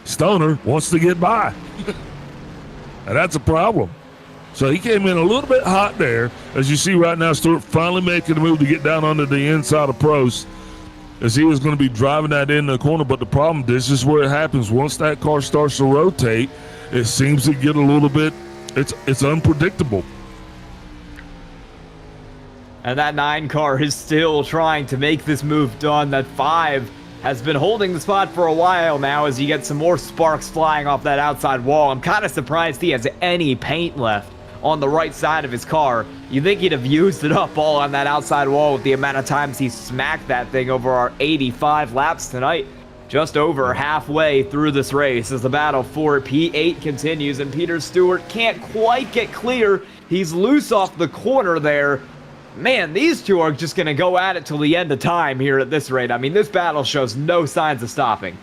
Stoner wants to get by. And that's a problem. So he came in a little bit hot there. As you see right now, Stewart finally making the move to get down under the inside of Probst, as he was going to be driving that in the corner. But the problem, this is where it happens. Once that car starts to rotate, it seems to get a little bit, it's unpredictable. And that 9 car is still trying to make this move done. That 5 has been holding the spot for a while now as you get some more sparks flying off that outside wall. I'm kind of surprised he has any paint left on the right side of his car. You think he'd have used it up all on that outside wall with the amount of times he smacked that thing over our 85 laps tonight. Just over halfway through this race as the battle for P8 continues, and Peter Stewart can't quite get clear. He's loose off the corner there. Man, these two are just going to go at it till the end of time here at this rate. I mean, this battle shows no signs of stopping.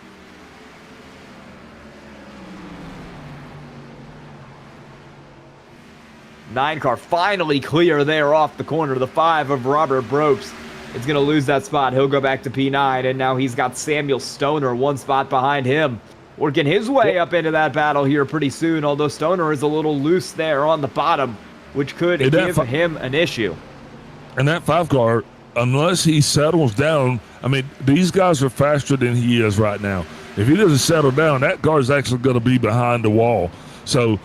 Nine car finally clear there off the corner. The 5 of Robert Probst is going to lose that spot. He'll go back to P9, and now he's got Samuel Stoner 1 spot behind him, working his way up into that battle here pretty soon, although Stoner is a little loose there on the bottom, which could give him an issue. And that 5 car, unless he settles down, I mean, these guys are faster than he is right now. If he doesn't settle down, that car is actually going to be behind the wall. So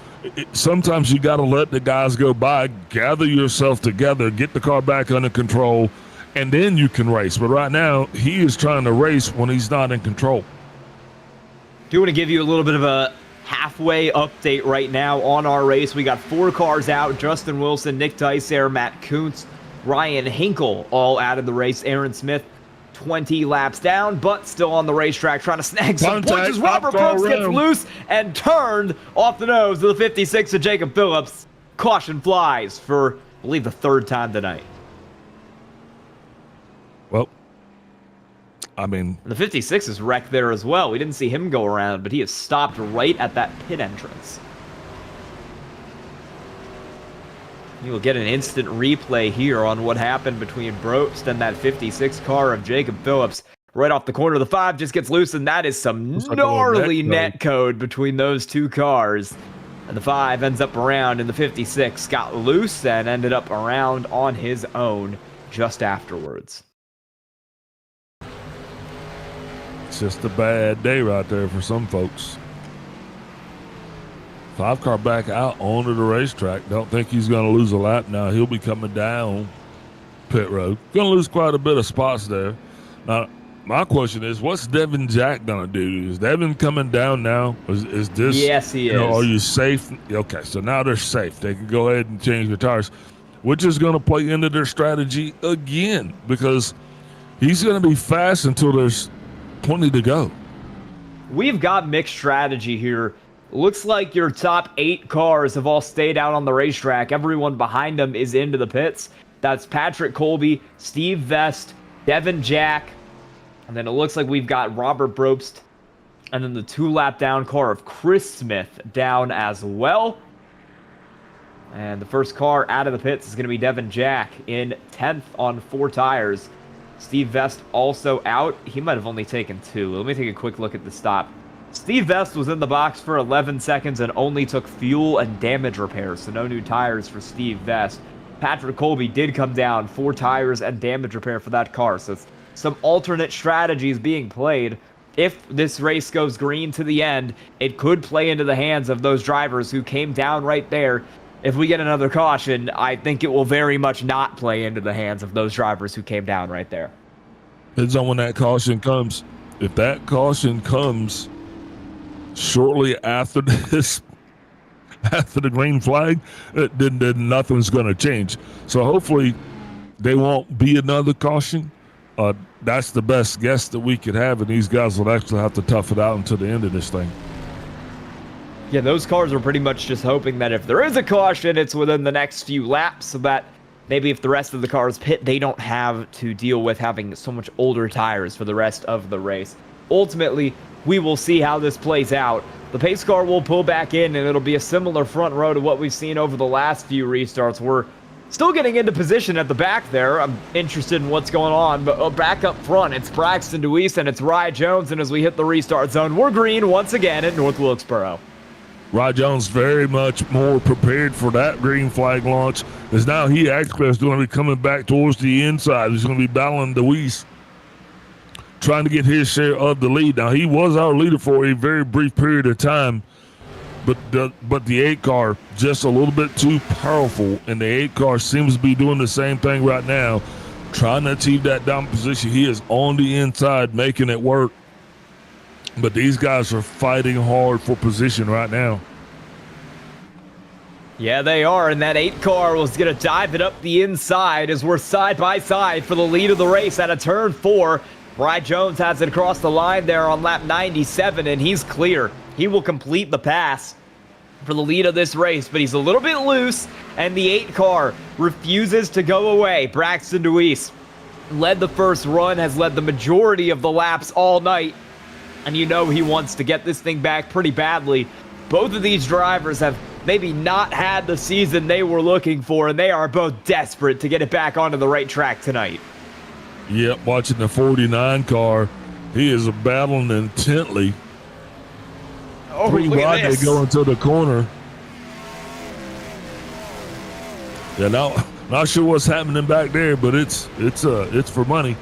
sometimes you got to let the guys go by, gather yourself together, get the car back under control, and then you can race. But right now, he is trying to race when he's not in control. Do want to give you a little bit of a halfway update right now on our race. We got 4 cars out: Justin Wilson, Nick Tyser, Matt Kuntz, Ryan Hinkle all out of the race. Aaron Smith 20 laps down, but still on the racetrack trying to snag some points as Robert Probst gets loose and turned off the nose of the 56 of Jacob Phillips. Caution flies for, I believe, the 3rd time tonight. Well, I mean, the 56 is wrecked there as well. We didn't see him go around, but he is stopped right at that pit entrance. You will get an instant replay here on what happened between Probst and that 56 car of Jacob Phillips. Right off the corner, the 5 just gets loose, and that is some gnarly net code between those 2 cars. And the 5 ends up around, and the 56 got loose and ended up around on his own just afterwards. it's just a bad day right there for some folks. 5 car back out onto the racetrack. Don't think he's going to lose a lap now. He'll be coming down pit road. Going to lose quite a bit of spots there. Now, my question is, what's Devin Jack going to do? Is Devin coming down now? Is this? Yes, he is. Are you safe? Okay, so now they're safe. They can go ahead and change their tires, which is going to play into their strategy again because he's going to be fast until there's plenty to go. We've got mixed strategy here. Looks like your top 8 cars have all stayed out on the racetrack. Everyone behind them is into the pits. That's Patrick Colby, Steve Vest, Devin Jack, and then it looks like we've got Robert Probst, and then the 2-lap down car of Chris Smith down as well. And the first car out of the pits is going to be Devin Jack in 10th on 4 tires. Steve Vest also out. He might have only taken 2. Let me take a quick look at the stop. Steve Vest was in the box for 11 seconds and only took fuel and damage repairs, so no new tires for Steve Vest. Patrick Colby did come down, 4 tires and damage repair for that car, so it's some alternate strategies being played. If this race goes green to the end, it could play into the hands of those drivers who came down right there if we get another caution, I think it will very much not play into the hands of those drivers who came down right there. Depends on when that caution comes. If that caution comes shortly after this, after the green flag, then nothing's going to change. So hopefully they won't be another caution. That's the best guess that we could have, and these guys will actually have to tough it out until the end of this thing. Yeah, those cars are pretty much just hoping that if there is a caution, it's within the next few laps, so that maybe if the rest of the cars pit, they don't have to deal with having so much older tires for the rest of the race. Ultimately, we will see how this plays out. The pace car will pull back in, and it'll be a similar front row to what we've seen over the last few restarts. We're still getting into position at the back there. I'm interested in what's going on, but back up front, it's Braxton Deweese and it's Rye Jones, and as we hit the restart zone, we're green once again at North Wilkesboro. Rye Jones very much more prepared for that green flag launch, as now he actually is going to be coming back towards the inside. He's going to be battling Deweese, trying to get his share of the lead. Now, he was our leader for a very brief period of time, but the 8 car just a little bit too powerful, and the 8 car seems to be doing the same thing right now, trying to achieve that dominant position. He is on the inside, making it work. But these guys are fighting hard for position right now. Yeah, they are, and that 8 car was going to dive it up the inside as we're side by side for the lead of the race at a turn 4. Rye Jones has it across the line there on lap 97, and he's clear. He will complete the pass for the lead of this race, but he's a little bit loose, and the 8 car refuses to go away. Braxton Deweese led the first run, has led the majority of the laps all night, and you know he wants to get this thing back pretty badly. Both of these drivers have maybe not had the season they were looking for, and they are both desperate to get it back onto the right track tonight. Yep, watching the 49 car, he is battling intently. Oh, Pretty look at wide, they this. go into the corner. Yeah, now not sure what's happening back there, but it's for money.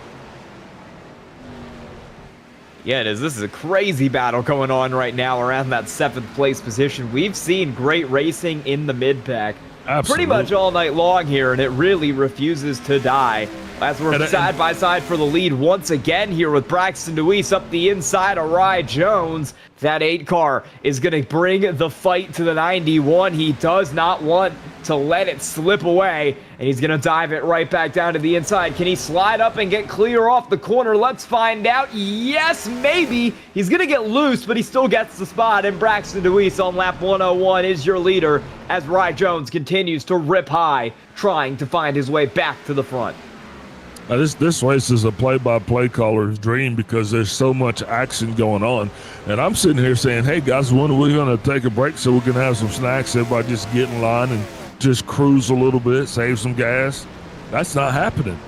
Yeah, it is. This is a crazy battle going on right now around that 7th place position. We've seen great racing in the mid-pack pretty much all night long here, and it really refuses to die. As we're side by side for the lead once again here with Braxton Deweese up the inside of Rye Jones. That 8 car is going to bring the fight to the 91. He does not want to let it slip away, and he's going to dive it right back down to the inside. Can he slide up and get clear off the corner? Let's find out. Yes, maybe. He's going to get loose, but he still gets the spot, and Braxton Deweese on lap 101 is your leader as Rye Jones continues to rip high, trying to find his way back to the front. Now this race is a play-by-play caller's dream because there's so much action going on. And I'm sitting here saying, hey, guys, when are we going to take a break so we can have some snacks? Everybody just get in line and just cruise a little bit, save some gas. That's not happening.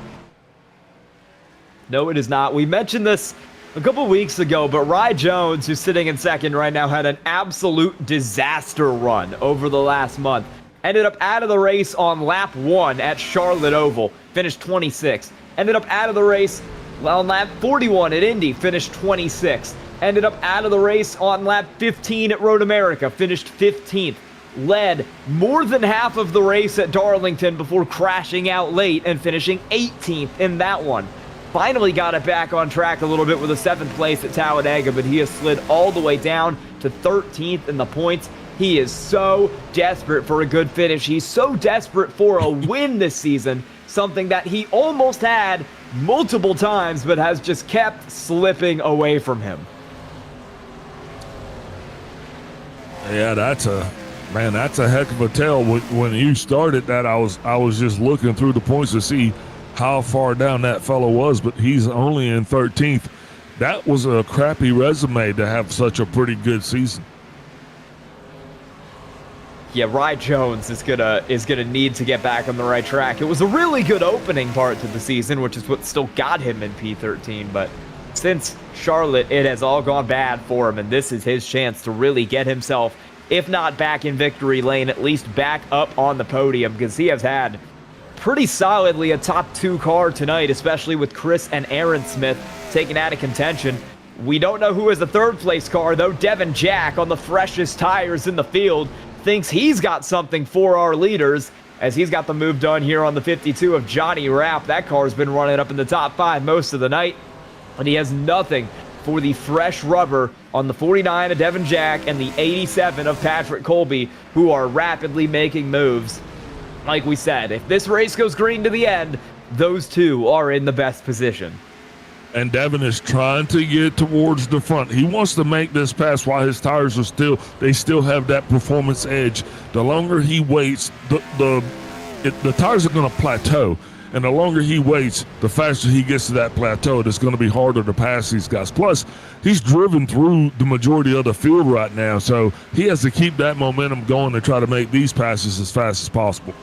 No, it is not. We mentioned this a couple weeks ago, but Rye Jones, who's sitting in second right now, had an absolute disaster run over the last month. Ended up out of the race on lap 1 at Charlotte Oval, finished 26th. Ended up out of the race on lap 41 at Indy, finished 26th. Ended up out of the race on lap 15 at Road America, finished 15th. Led more than half of the race at Darlington before crashing out late and finishing 18th in that one. Finally got it back on track a little bit with a 7th place at Talladega, but he has slid all the way down to 13th in the points. He is so desperate for a good finish. He's so desperate for a win this season, something that he almost had multiple times, but has just kept slipping away from him. Yeah, that's a heck of a tell. When you started that, I was just looking through the points to see how far down that fellow was, but he's only in 13th. That was a crappy resume to have such a pretty good season. Yeah, Rye Jones is gonna need to get back on the right track. It was a really good opening part to the season, which is what still got him in P13, but since Charlotte, it has all gone bad for him, and this is his chance to really get himself, if not back in victory lane, at least back up on the podium, because he has had pretty solidly a top 2 car tonight, especially with Chris and Aaron Smith taken out of contention. We don't know who is the 3rd place car, though. Devin Jack on the freshest tires in the field thinks he's got something for our leaders, as he's got the move done here on the 52 of Johnny Rapp. That car's been running up in the top 5 most of the night, but he has nothing for the fresh rubber on the 49 of Devin Jack and the 87 of Patrick Colby, who are rapidly making moves. Like we said, if this race goes green to the end, those two are in the best position. And Devin is trying to get towards the front. He wants to make this pass while his tires are still have that performance edge. The longer he waits, the tires are going to plateau. And the longer he waits, the faster he gets to that plateau. It's going to be harder to pass these guys. Plus, he's driven through the majority of the field right now, so he has to keep that momentum going to try to make these passes as fast as possible.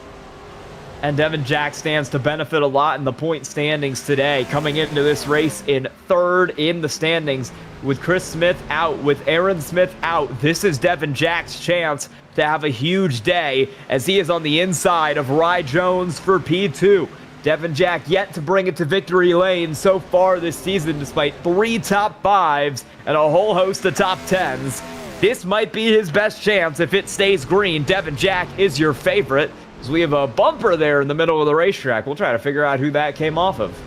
And Devin Jack stands to benefit a lot in the point standings today, coming into this race in 3rd in the standings with Chris Smith out, with Aaron Smith out. This is Devin Jack's chance to have a huge day, as he is on the inside of Rye Jones for P2. Devin Jack yet to bring it to victory lane so far this season, despite 3 top 5s and a whole host of top 10s. This might be his best chance if it stays green. Devin Jack is your favorite, as we have a bumper there in the middle of the racetrack. We'll try to figure out who that came off of.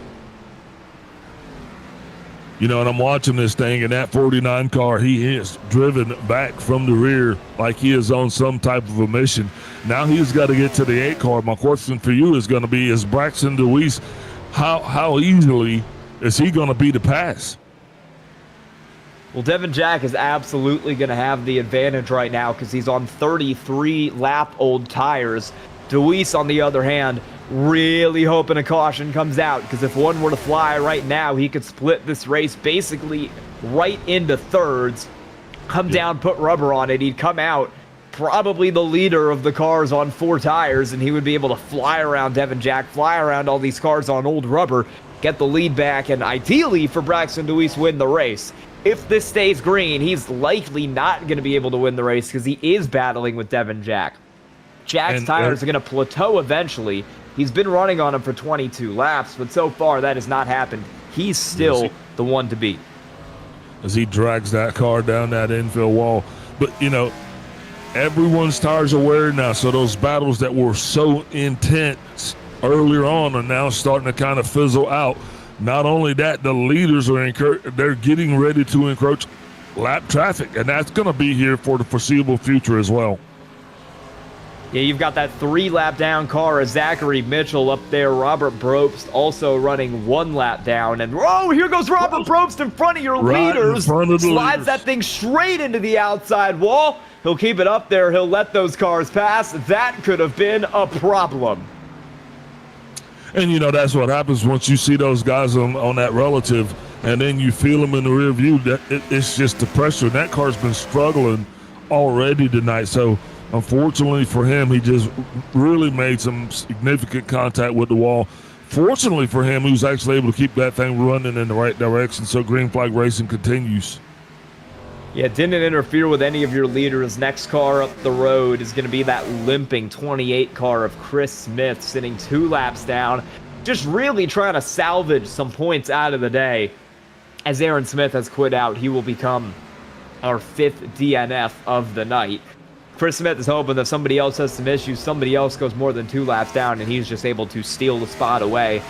You know, and I'm watching this thing, and that 49 car, he is driven back from the rear like he is on some type of a mission. Now he's got to get to the 8 car. My question for you is going to be, is Braxton DeWeese, how easily is he going to beat the pass? Well, Devin Jack is absolutely going to have the advantage right now because he's on 33 lap old tires. DeWeese, on the other hand, really hoping a caution comes out, because if one were to fly right now, he could split this race basically right into thirds, come down, put rubber on it. He'd come out probably the leader of the cars on 4 tires, and he would be able to fly around Devin Jack, fly around all these cars on old rubber, get the lead back, and ideally for Braxton DeWeese win the race. If this stays green, he's likely not going to be able to win the race because he is battling with Devin Jack. Jack's tires are going to plateau eventually. He's been running on him for 22 laps, but so far that has not happened. He's still the one to beat. As he drags that car down that infield wall. But, you know, everyone's tires are wearing now, so those battles that were so intense earlier on are now starting to kind of fizzle out. Not only that, the leaders they're getting ready to encroach lap traffic, and that's going to be here for the foreseeable future as well. Yeah, you've got that 3 lap down car of Zachary Mitchell up there. Robert Probst also running 1 lap down. And, oh, here goes Robert Probst in front of your leaders. Slides that thing straight into the outside wall. He'll keep it up there. He'll let those cars pass. That could have been a problem. And, you know, that's what happens once you see those guys on that relative, and then you feel them in the rear view. It's just the pressure. And that car's been struggling already tonight. So, unfortunately for him, he just really made some significant contact with the wall. Fortunately for him, he was actually able to keep that thing running in the right direction, so green flag racing continues. Yeah, didn't interfere with any of your leaders. Next car up the road is going to be that limping 28 car of Chris Smith, sitting 2 laps down, just really trying to salvage some points out of the day. As Aaron Smith has quit out, he will become our 5th DNF of the night. Chris Smith is hoping that somebody else has some issues, somebody else goes more than 2 laps down, and he's just able to steal the spot away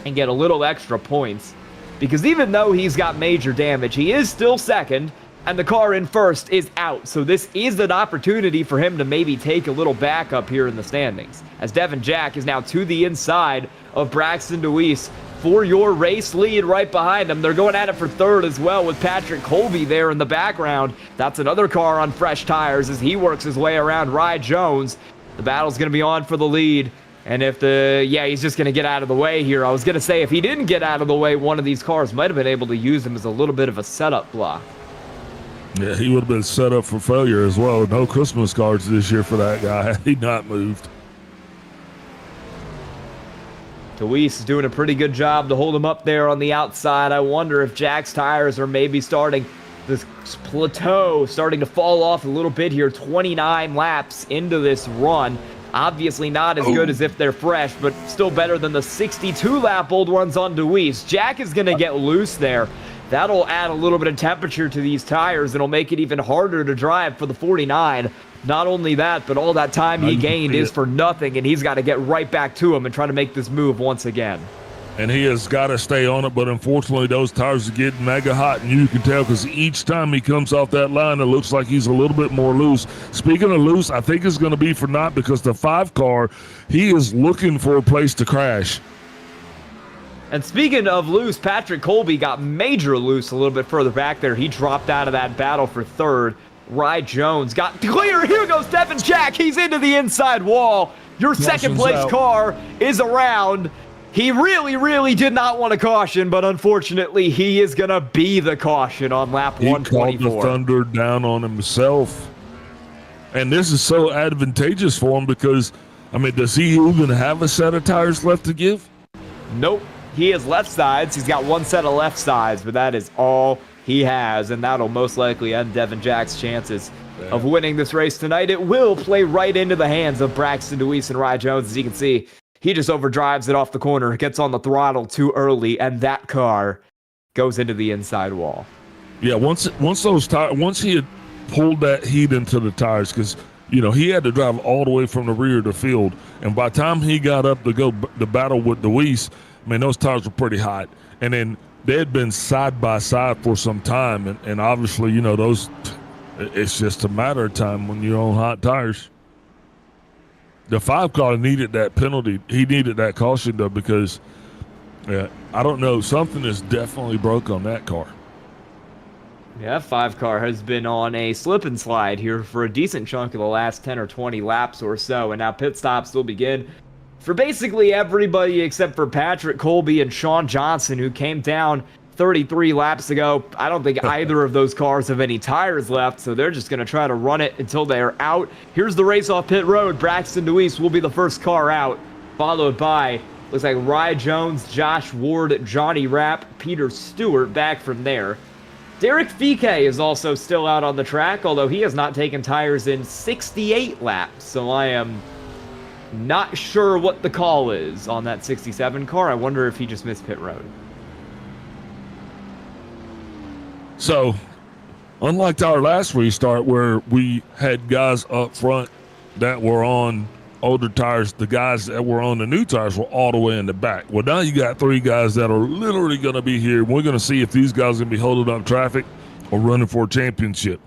and get a little extra points. Because even though he's got major damage, he is still second, and the car in first is out. So this is an opportunity for him to maybe take a little backup here in the standings, as Devin Jack is now to the inside of Braxton DeWeese for your race lead right behind him. They're going at it for 3rd as well, with Patrick Colby there in the background. That's another car on fresh tires as he works his way around Rye Jones. The battle's going to be on for the lead. And if he's just going to get out of the way here. I was going to say, if he didn't get out of the way, one of these cars might have been able to use him as a little bit of a setup block. Yeah, he would have been set up for failure as well. No Christmas cards this year for that guy had he not moved. DeWeese is doing a pretty good job to hold him up there on the outside. I wonder if Jack's tires are maybe starting this plateau, starting to fall off a little bit here. 29 laps into this run. Obviously not as good as if they're fresh, but still better than the 62-lap old ones on DeWeese. Jack is going to get loose there. That'll add a little bit of temperature to these tires. It'll make it even harder to drive for the 49. Not only that, but all that time he you can gained see is it. for nothing, and he's got to get right back to him and try to make this move once again. And he has got to stay on it, but unfortunately those tires are getting mega hot, and you can tell because each time he comes off that line, it looks like he's a little bit more loose. Speaking of loose, I think it's going to be for naught because the 5 car, he is looking for a place to crash. And speaking of loose, Patrick Colby got major loose a little bit further back there. He dropped out of that battle for third. Rye Jones got clear. Here goes Devin Jack. He's into the inside wall. Your second place out. car is around. He really, really did not want to caution, but unfortunately, he is going to be the caution on lap He called the 124. thunder down on himself. And this is so advantageous for him because, I mean, does he even have a set of tires left to give? Nope. He has left sides. He's got one set of left sides, but that is all he has, and that'll most likely end Devin Jack's chances of winning this race tonight. It will play right into the hands of Braxton DeWeese and Rye Jones. As you can see, he just overdrives it off the corner, gets on the throttle too early, and that car goes into the inside wall. Yeah, once he had pulled that heat into the tires, because he had to drive all the way from the rear of the field, and by the time he got up to go the battle with DeWeese, I mean, those tires were pretty hot. And then they had been side by side for some time. And obviously, it's just a matter of time when you're on hot tires. The 5 car needed that penalty. He needed that caution, though, because, I don't know, something is definitely broke on that car. Yeah, 5 car has been on a slip and slide here for a decent chunk of the last 10 or 20 laps or so. And now pit stops will begin for basically everybody except for Patrick Colby and Sean Johnson, who came down 33 laps ago. I don't think either of those cars have any tires left, so they're just going to try to run it until they are out. Here's the race off pit road. Braxton DeWeese will be the first car out, followed by, looks like Rye Jones, Josh Ward, Johnny Rapp, Peter Stewart back from there. Derek Fike is also still out on the track, although he has not taken tires in 68 laps, so I am not sure what the call is on that 67 car. I wonder if he just missed pit road. So, unlike our last restart where we had guys up front that were on older tires, the guys that were on the new tires were all the way in the back. Well, now you got 3 guys that are literally going to be here. We're going to see if these guys are going to be holding up traffic or running for a championship,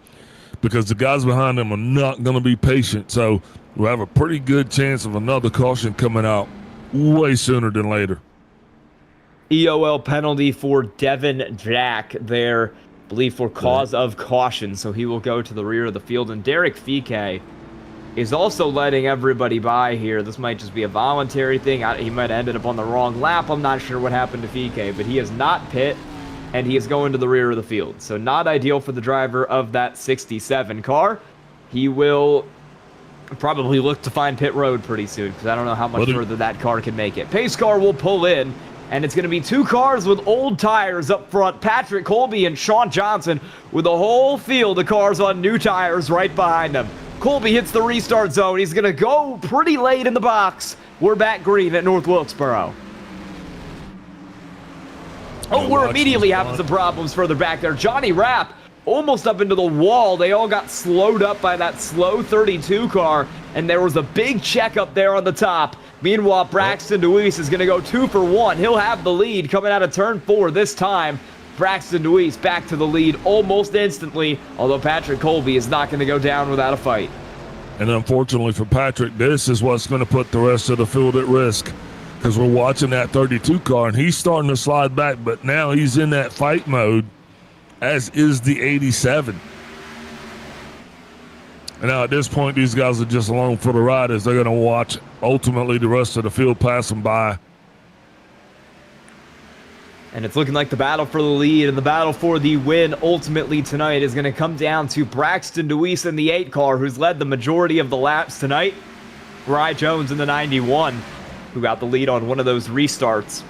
because the guys behind them are not going to be patient. So we'll have a pretty good chance of another caution coming out way sooner than later. EOL penalty for Devin Jack there, I believe for cause of caution, so he will go to the rear of the field. And Derek Fike is also letting everybody by here. This might just be a voluntary thing. He might have ended up on the wrong lap. I'm not sure what happened to Fike, but he is not pit, and he is going to the rear of the field. So not ideal for the driver of that 67 car. He will probably look to find pit road pretty soon, because I don't know how much further that car can make it. Pace car will pull in, and it's going to be 2 cars with old tires up front. Patrick Colby and Sean Johnson with a whole field of cars on new tires right behind them. Colby hits the restart zone. He's going to go pretty late in the box. We're back green at North Wilkesboro. Oh, we're immediately having some problems further back there. Johnny Rapp almost up into the wall. They all got slowed up by that slow 32 car, and there was a big check up there on the top. Meanwhile, Braxton DeWeese is going to go 2 for 1. He'll have the lead coming out of turn 4 this time. Braxton DeWeese back to the lead almost instantly, although Patrick Colby is not going to go down without a fight. And unfortunately for Patrick, this is what's going to put the rest of the field at risk, because we're watching that 32 car, and he's starting to slide back, but now he's in that fight mode, as is the 87. And now at this point, these guys are just along for the ride as they're going to watch ultimately the rest of the field pass them by. And it's looking like the battle for the lead and the battle for the win ultimately tonight is going to come down to Braxton DeWeese in the 8 car, who's led the majority of the laps tonight. Rye Jones in the 91, who got the lead on one of those restarts,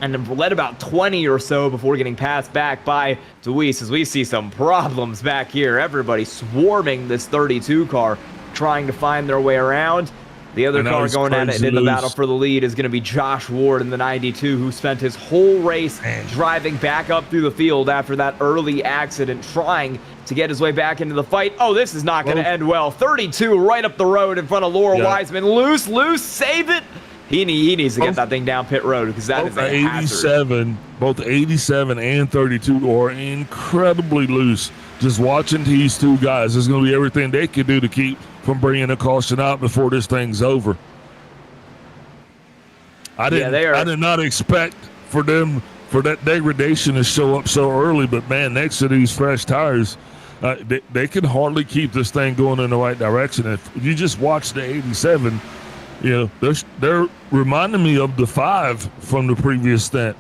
and led about 20 or so before getting passed back by DeWeese, as we see some problems back here. Everybody swarming this 32 car, trying to find their way around. The other And now car he's going at it crazy in the loose. battle for the lead is going to be Josh Ward in the 92, who spent his whole race driving back up through the field after that early accident, trying to get his way back into the fight. Oh, this is not going to end well. 32 right up the road in front of Laura Wiseman. Loose, save it. He needs to get that thing down pit road because that is a hazard. Both 87 and 32 are incredibly loose. Just watching these two guys is going to be everything they can do to keep from bringing a caution out before this thing's over. I did not expect for that degradation to show up so early, but man, next to these fresh tires, they can hardly keep this thing going in the right direction. If you just watch the 87, you know, they're reminding me of the 5 from the previous stint.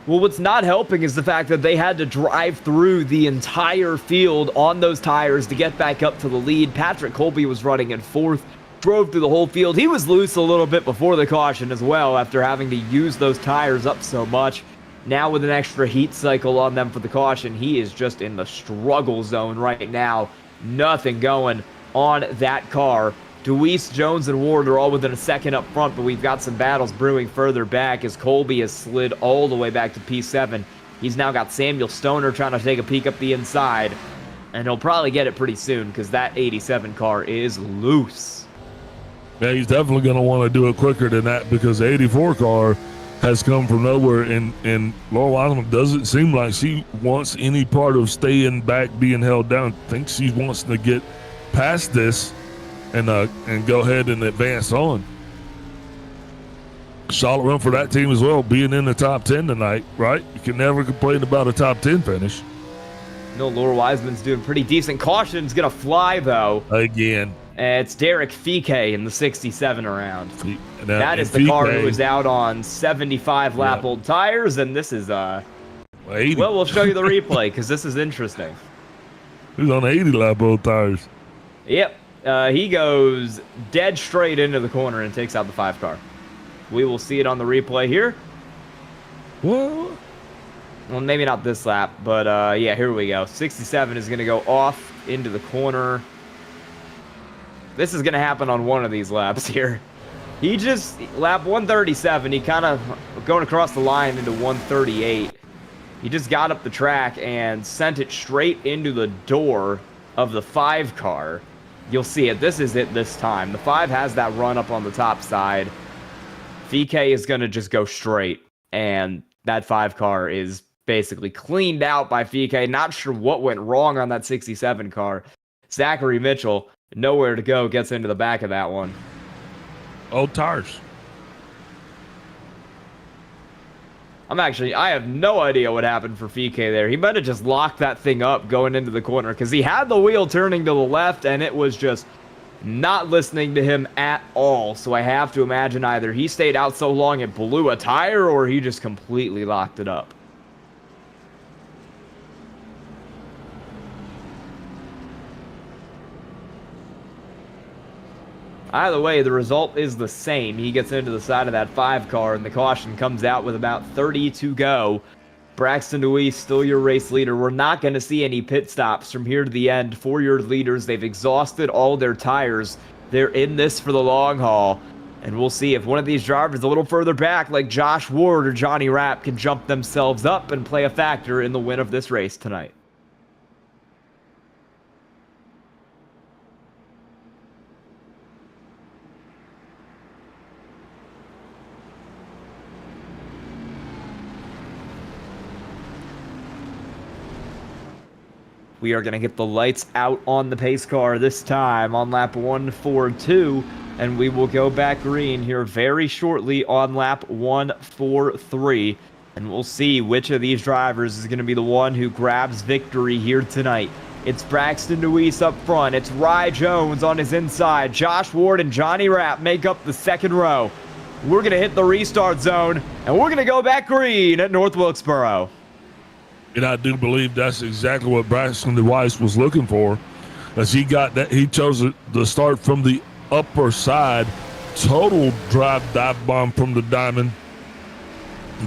Well, what's not helping is the fact that they had to drive through the entire field on those tires to get back up to the lead. Patrick Colby was running in 4th, drove through the whole field. He was loose a little bit before the caution as well after having to use those tires up so much. Now with an extra heat cycle on them for the caution, he is just in the struggle zone right now. Nothing going on that car. Deweese, Jones, and Ward are all within a second up front, but we've got some battles brewing further back as Colby has slid all the way back to P7. He's now got Samuel Stoner trying to take a peek up the inside, and he'll probably get it pretty soon because that 87 car is loose. Yeah, he's definitely going to want to do it quicker than that because the 84 car has come from nowhere, and Laura Wiseman doesn't seem like she wants any part of staying back, being held down. I think she wants to get past this and go ahead and advance on. Solid run for that team as well, being in the top 10 tonight, right? You can never complain about a top 10 finish. No, Laura Wiseman's doing pretty decent. Caution's going to fly, though. Again. It's Derek Fike in the 67 around. Now, that is the car who is out on 75 lap old tires, and this is 80. Well, we'll show you the replay because this is interesting. He's on 80 lap old tires. Yep. He goes dead straight into the corner and takes out the 5 car. We will see it on the replay here. What? Well, maybe not this lap, but yeah, here we go. 67 is going to go off into the corner. This is going to happen on one of these laps here. He just, lap 137, he kind of going across the line into 138. He just got up the track and sent it straight into the door of the 5 car. You'll see it. This is it this time. The 5 has that run up on the top side. VK is going to just go straight, and that 5 car is basically cleaned out by VK. Not sure what went wrong on that 67 car. Zachary Mitchell, nowhere to go, gets into the back of that one. Old tires. I have no idea what happened for VK there. He might have just locked that thing up going into the corner because he had the wheel turning to the left and it was just not listening to him at all. So I have to imagine either he stayed out so long it blew a tire or he just completely locked it up. Either way, the result is the same. He gets into the side of that 5 car, and the caution comes out with about 30 to go. Braxton Deweese, still your race leader. We're not going to see any pit stops from here to the end for your leaders. They've exhausted all their tires. They're in this for the long haul. And we'll see if one of these drivers a little further back, like Josh Ward or Johnny Rapp, can jump themselves up and play a factor in the win of this race tonight. We are going to get the lights out on the pace car this time on lap 142, and we will go back green here very shortly on lap 143, and we'll see which of these drivers is going to be the one who grabs victory here tonight. It's Braxton Deweese up front. It's Rye Jones on his inside. Josh Ward and Johnny Rapp make up the second row. We're going to hit the restart zone, and we're going to go back green at North Wilkesboro. And I do believe that's exactly what Braxton Deweese was looking for, as he got that. He chose the start from the upper side, total dive bomb from the diamond,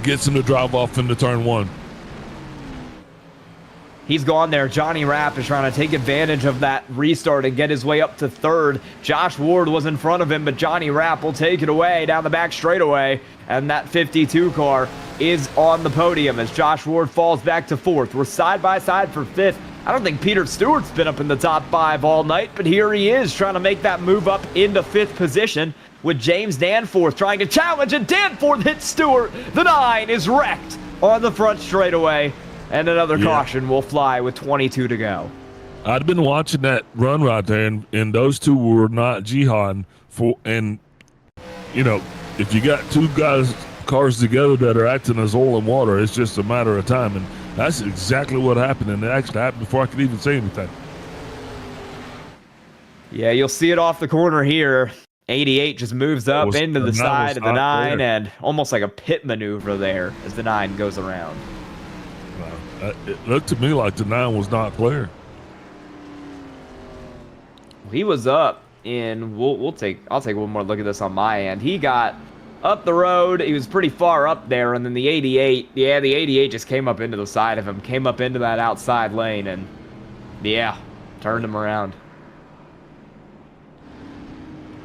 gets him to drive off into turn 1. He's gone there. Johnny Rapp is trying to take advantage of that restart and get his way up to third. Josh Ward was in front of him, but Johnny Rapp will take it away down the back straightaway. And that 52 car is on the podium as Josh Ward falls back to fourth. We're side by side for fifth. I don't think Peter Stewart's been up in the top 5 all night, but here he is trying to make that move up into 5th position with James Danforth trying to challenge, and Danforth hits Stewart. The 9 is wrecked on the front straightaway. And another caution will fly with 22 to go. I'd been watching that run right there, and those two were not jihad for. And you know, if you got two cars together that are acting as oil and water, it's just a matter of time. And that's exactly what happened. And it actually happened before I could even say anything. Yeah, you'll see it off the corner here. 88 just moves up into the side of the 9, and almost like a pit maneuver there as the 9 goes around. It looked to me like the 9 was not clear. He was up in. I'll take one more look at this on my end. He got up the road. He was pretty far up there, and then the 88. Yeah, the 88 just came up into the side of him, came up into that outside lane, and turned him around.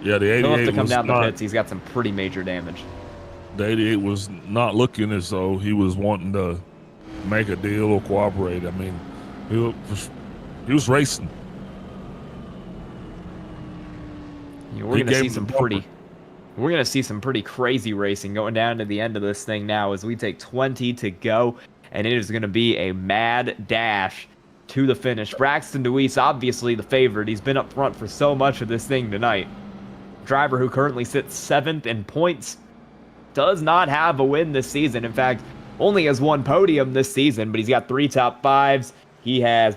Yeah, the 88 He'll have to come was down not, the pits. He's got some pretty major damage. The 88 was not looking as though he was wanting to make a deal or cooperate. I mean, he was racing. Yeah, we're gonna see some pretty crazy racing going down to the end of this thing now as we take 20 to go, and it is gonna be a mad dash to the finish. Braxton DeWeese, obviously the favorite. He's been up front for so much of this thing tonight. Driver who currently sits 7th in points, does not have a win this season. In fact, only has 1 podium this season, but he's got 3 top 5s. He has,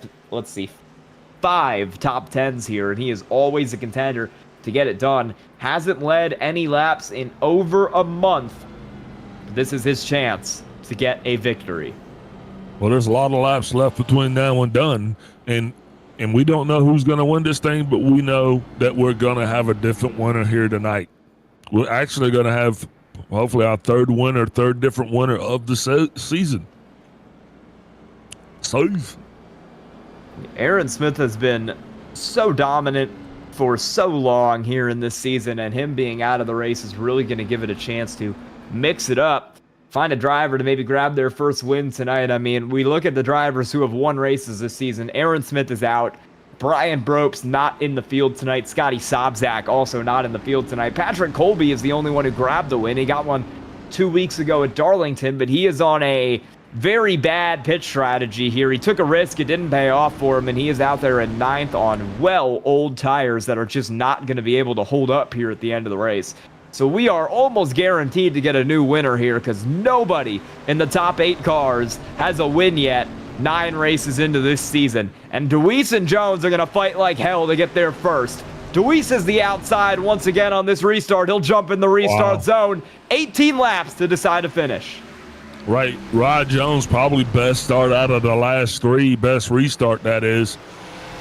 5 top 10s here, and he is always a contender to get it done. Hasn't led any laps in over a month. This is his chance to get a victory. Well, there's a lot of laps left between now and done, and we don't know who's going to win this thing, but we know that we're going to have a different winner here tonight. We're actually going to have hopefully our third different winner of the season. Aaron Smith has been so dominant for so long here in this season, and him being out of the race is really going to give it a chance to mix it up, find a driver to maybe grab their first win tonight. I mean, we look at the drivers who have won races this season. Aaron Smith is out. Brian Brope's not in the field tonight. Scotty Sobczak also not in the field tonight. Patrick Colby is the only one who grabbed the win. He got one 2 weeks ago at Darlington, but he is on a very bad pitch strategy here. He took a risk. It didn't pay off for him, and he is out there in 9th on old tires that are just not going to be able to hold up here at the end of the race. So we are almost guaranteed to get a new winner here because nobody in the top 8 cars has a win yet 9 races into this season. And Deweese and Jones are going to fight like hell to get there first. Deweese is the outside once again on this restart. He'll jump in the restart zone. 18 laps to decide to finish. Right. Rod Jones probably best start out of the last 3, best restart that is.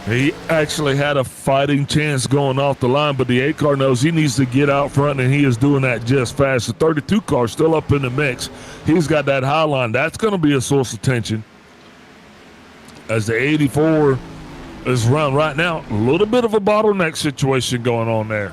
He actually had a fighting chance going off the line, but the 8 car knows he needs to get out front, and he is doing that just fast. The 32 car still up in the mix. He's got that high line. That's going to be a source of tension. As the 84 is run right now, a little bit of a bottleneck situation going on there.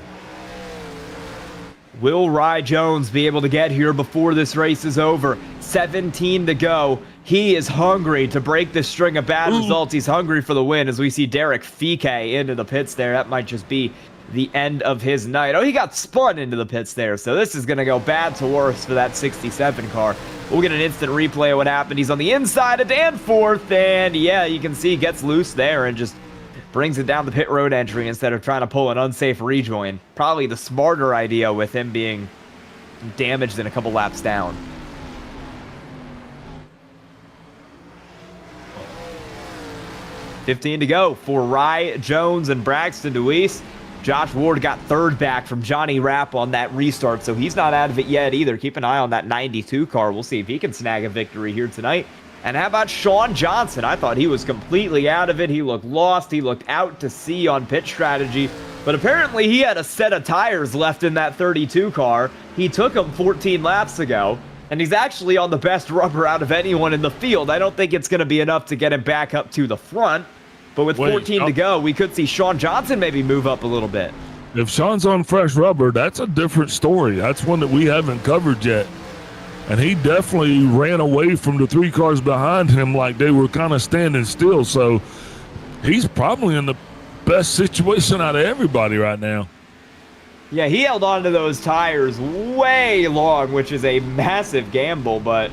Will Rye Jones be able to get here before this race is over? 17 to go. He is hungry to break this string of bad results. He's hungry for the win as we see Derek Fike into the pits there. That might just be the end of his night. Oh, he got spun into the pits there. So this is going to go bad to worse for that 67 car. We'll get an instant replay of what happened. He's on the inside of Danforth, and yeah, you can see he gets loose there and just brings it down the pit road entry instead of trying to pull an unsafe rejoin. Probably the smarter idea with him being damaged and a couple laps down. $15 to go for Rye Jones and Braxton Deweese. Josh Ward got 3rd back from Johnny Rapp on that restart, so he's not out of it yet either. Keep an eye on that 92 car. We'll see if he can snag a victory here tonight. And how about Sean Johnson? I thought he was completely out of it. He looked lost. He looked out to sea on pitch strategy. But apparently he had a set of tires left in that 32 car. He took them 14 laps ago. And he's actually on the best rubber out of anyone in the field. I don't think it's going to be enough to get him back up to the front. But with 14 to go, we could see Sean Johnson maybe move up a little bit. If Sean's on fresh rubber, that's a different story. That's one that we haven't covered yet. And he definitely ran away from the 3 cars behind him like they were kind of standing still. So he's probably in the best situation out of everybody right now. Yeah, he held on to those tires way long, which is a massive gamble, but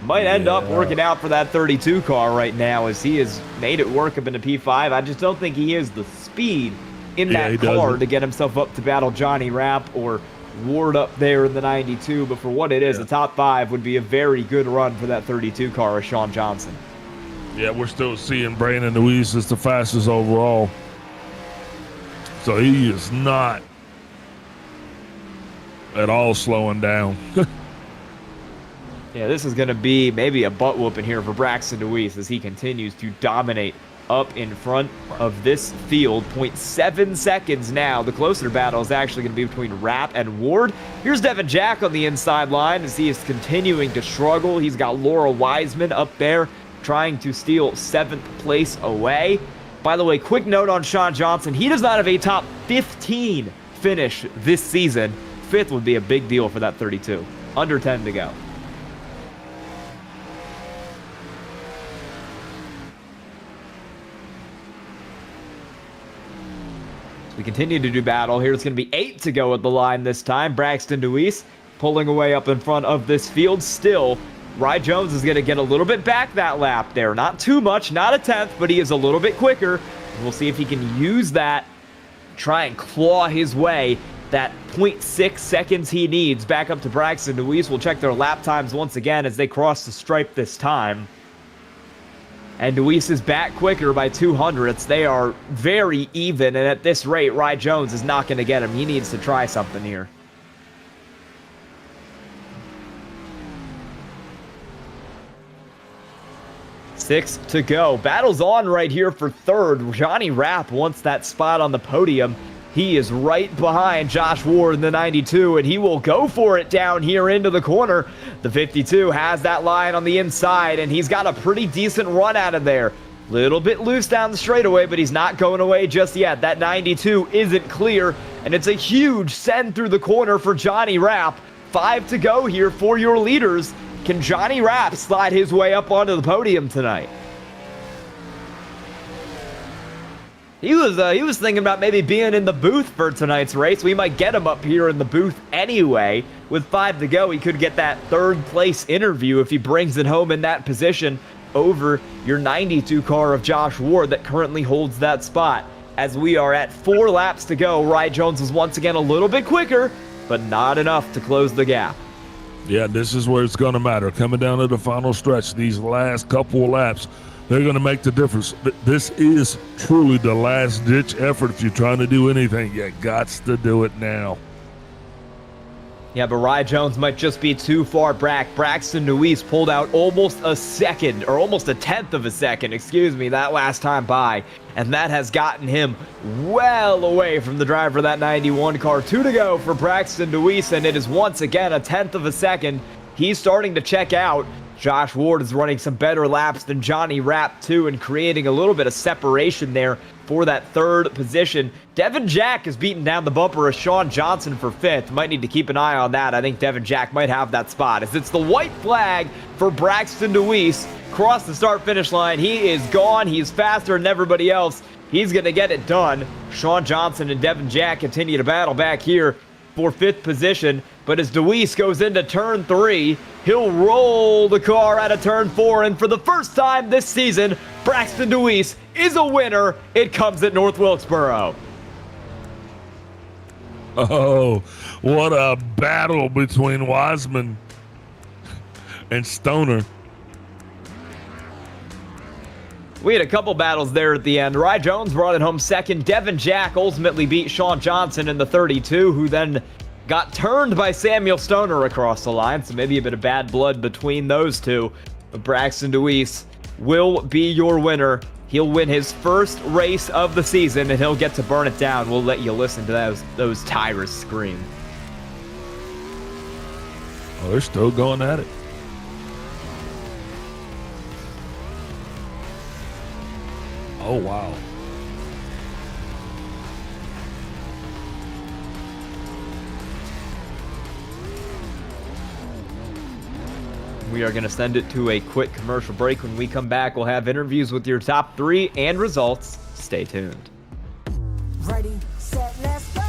might end up working out for that 32 car right now as he has made it work up in the P5. I just don't think he has the speed in that car to get himself up to battle Johnny Rapp or Ward up there in the 92. But for what it is, the top 5 would be a very good run for that 32 car of Sean Johnson. Yeah, we're still seeing Brandon Luis as the fastest overall. So he is not at all slowing down. Yeah, this is going to be maybe a butt whooping here for Braxton Deweese as he continues to dominate up in front of this field. 0.7 seconds now. The closer battle is actually going to be between Rapp and Ward. Here's Devin Jack on the inside line as he is continuing to struggle. He's got Laura Wiseman up there trying to steal 7th place away. By the way, quick note on Sean Johnson. He does not have a top 15 finish this season. 5th would be a big deal for that 32. Under 10 to go. We continue to do battle. Here's going to be 8 to go at the line this time. Braxton Deweese pulling away up in front of this field. Still, Rye Jones is going to get a little bit back that lap there. Not too much, not a 10th, but he is a little bit quicker. We'll see if he can use that, try and claw his way that 0.6 seconds he needs back up to Braxton Deweese. We'll check their lap times once again as they cross the stripe this time. And Deweese is back quicker by 200ths. They are very even, and at this rate, Rye Jones is not going to get him. He needs to try something here. Six to go. Battle's on right here for 3rd. Johnny Rapp wants that spot on the podium. He is right behind Josh Ward in the 92, and he will go for it down here into the corner. The 52 has that line on the inside, and he's got a pretty decent run out of there. Little bit loose down the straightaway, but he's not going away just yet. That 92 isn't clear, and it's a huge send through the corner for Johnny Rapp. 5 to go here for your leaders. Can Johnny Rapp slide his way up onto the podium tonight? He was thinking about maybe being in the booth for tonight's race. We might get him up here in the booth anyway. With 5 to go, he could get that 3rd place interview if he brings it home in that position over your 92 car of Josh Ward that currently holds that spot. As we are at 4 laps to go, Rye Jones is once again a little bit quicker, but not enough to close the gap. Yeah, this is where it's going to matter. Coming down to the final stretch, these last couple of laps, they're going to make the difference. This is truly the last-ditch effort. If you're trying to do anything, you got to do it now. Yeah, but Rye Jones might just be too far back. Braxton Deweese pulled out almost a second, or almost a 10th of a second, excuse me, that last time by. And that has gotten him well away from the driver of that 91 car. 2 to go for Braxton Deweese, and it is once again a 10th of a second. He's starting to check out. Josh Ward is running some better laps than Johnny Rapp, too, and creating a little bit of separation there for that 3rd position. Devin Jack is beating down the bumper of Sean Johnson for 5th. Might need to keep an eye on that. I think Devin Jack might have that spot, as it's the white flag for Braxton Deweese. Cross the start-finish line. He is gone. He's faster than everybody else. He's going to get it done. Sean Johnson and Devin Jack continue to battle back here for 5th position. But as Deweese goes into turn 3, he'll roll the car out of turn 4. And for the first time this season, Braxton Deweese is a winner. It comes at North Wilkesboro. Oh, what a battle between Wiseman and Stoner. We had a couple battles there at the end. Rye Jones brought it home 2nd. Devin Jack ultimately beat Sean Johnson in the 32, who then got turned by Samuel Stoner across the line. So maybe a bit of bad blood between those two. But Braxton Deweese will be your winner. He'll win his first race of the season, and he'll get to burn it down. We'll let you listen to those tires scream. Oh, they're still going at it. Oh, wow. We are going to send it to a quick commercial break. When we come back, we'll have interviews with your top 3 and results. Stay tuned. Ready, set, let's go.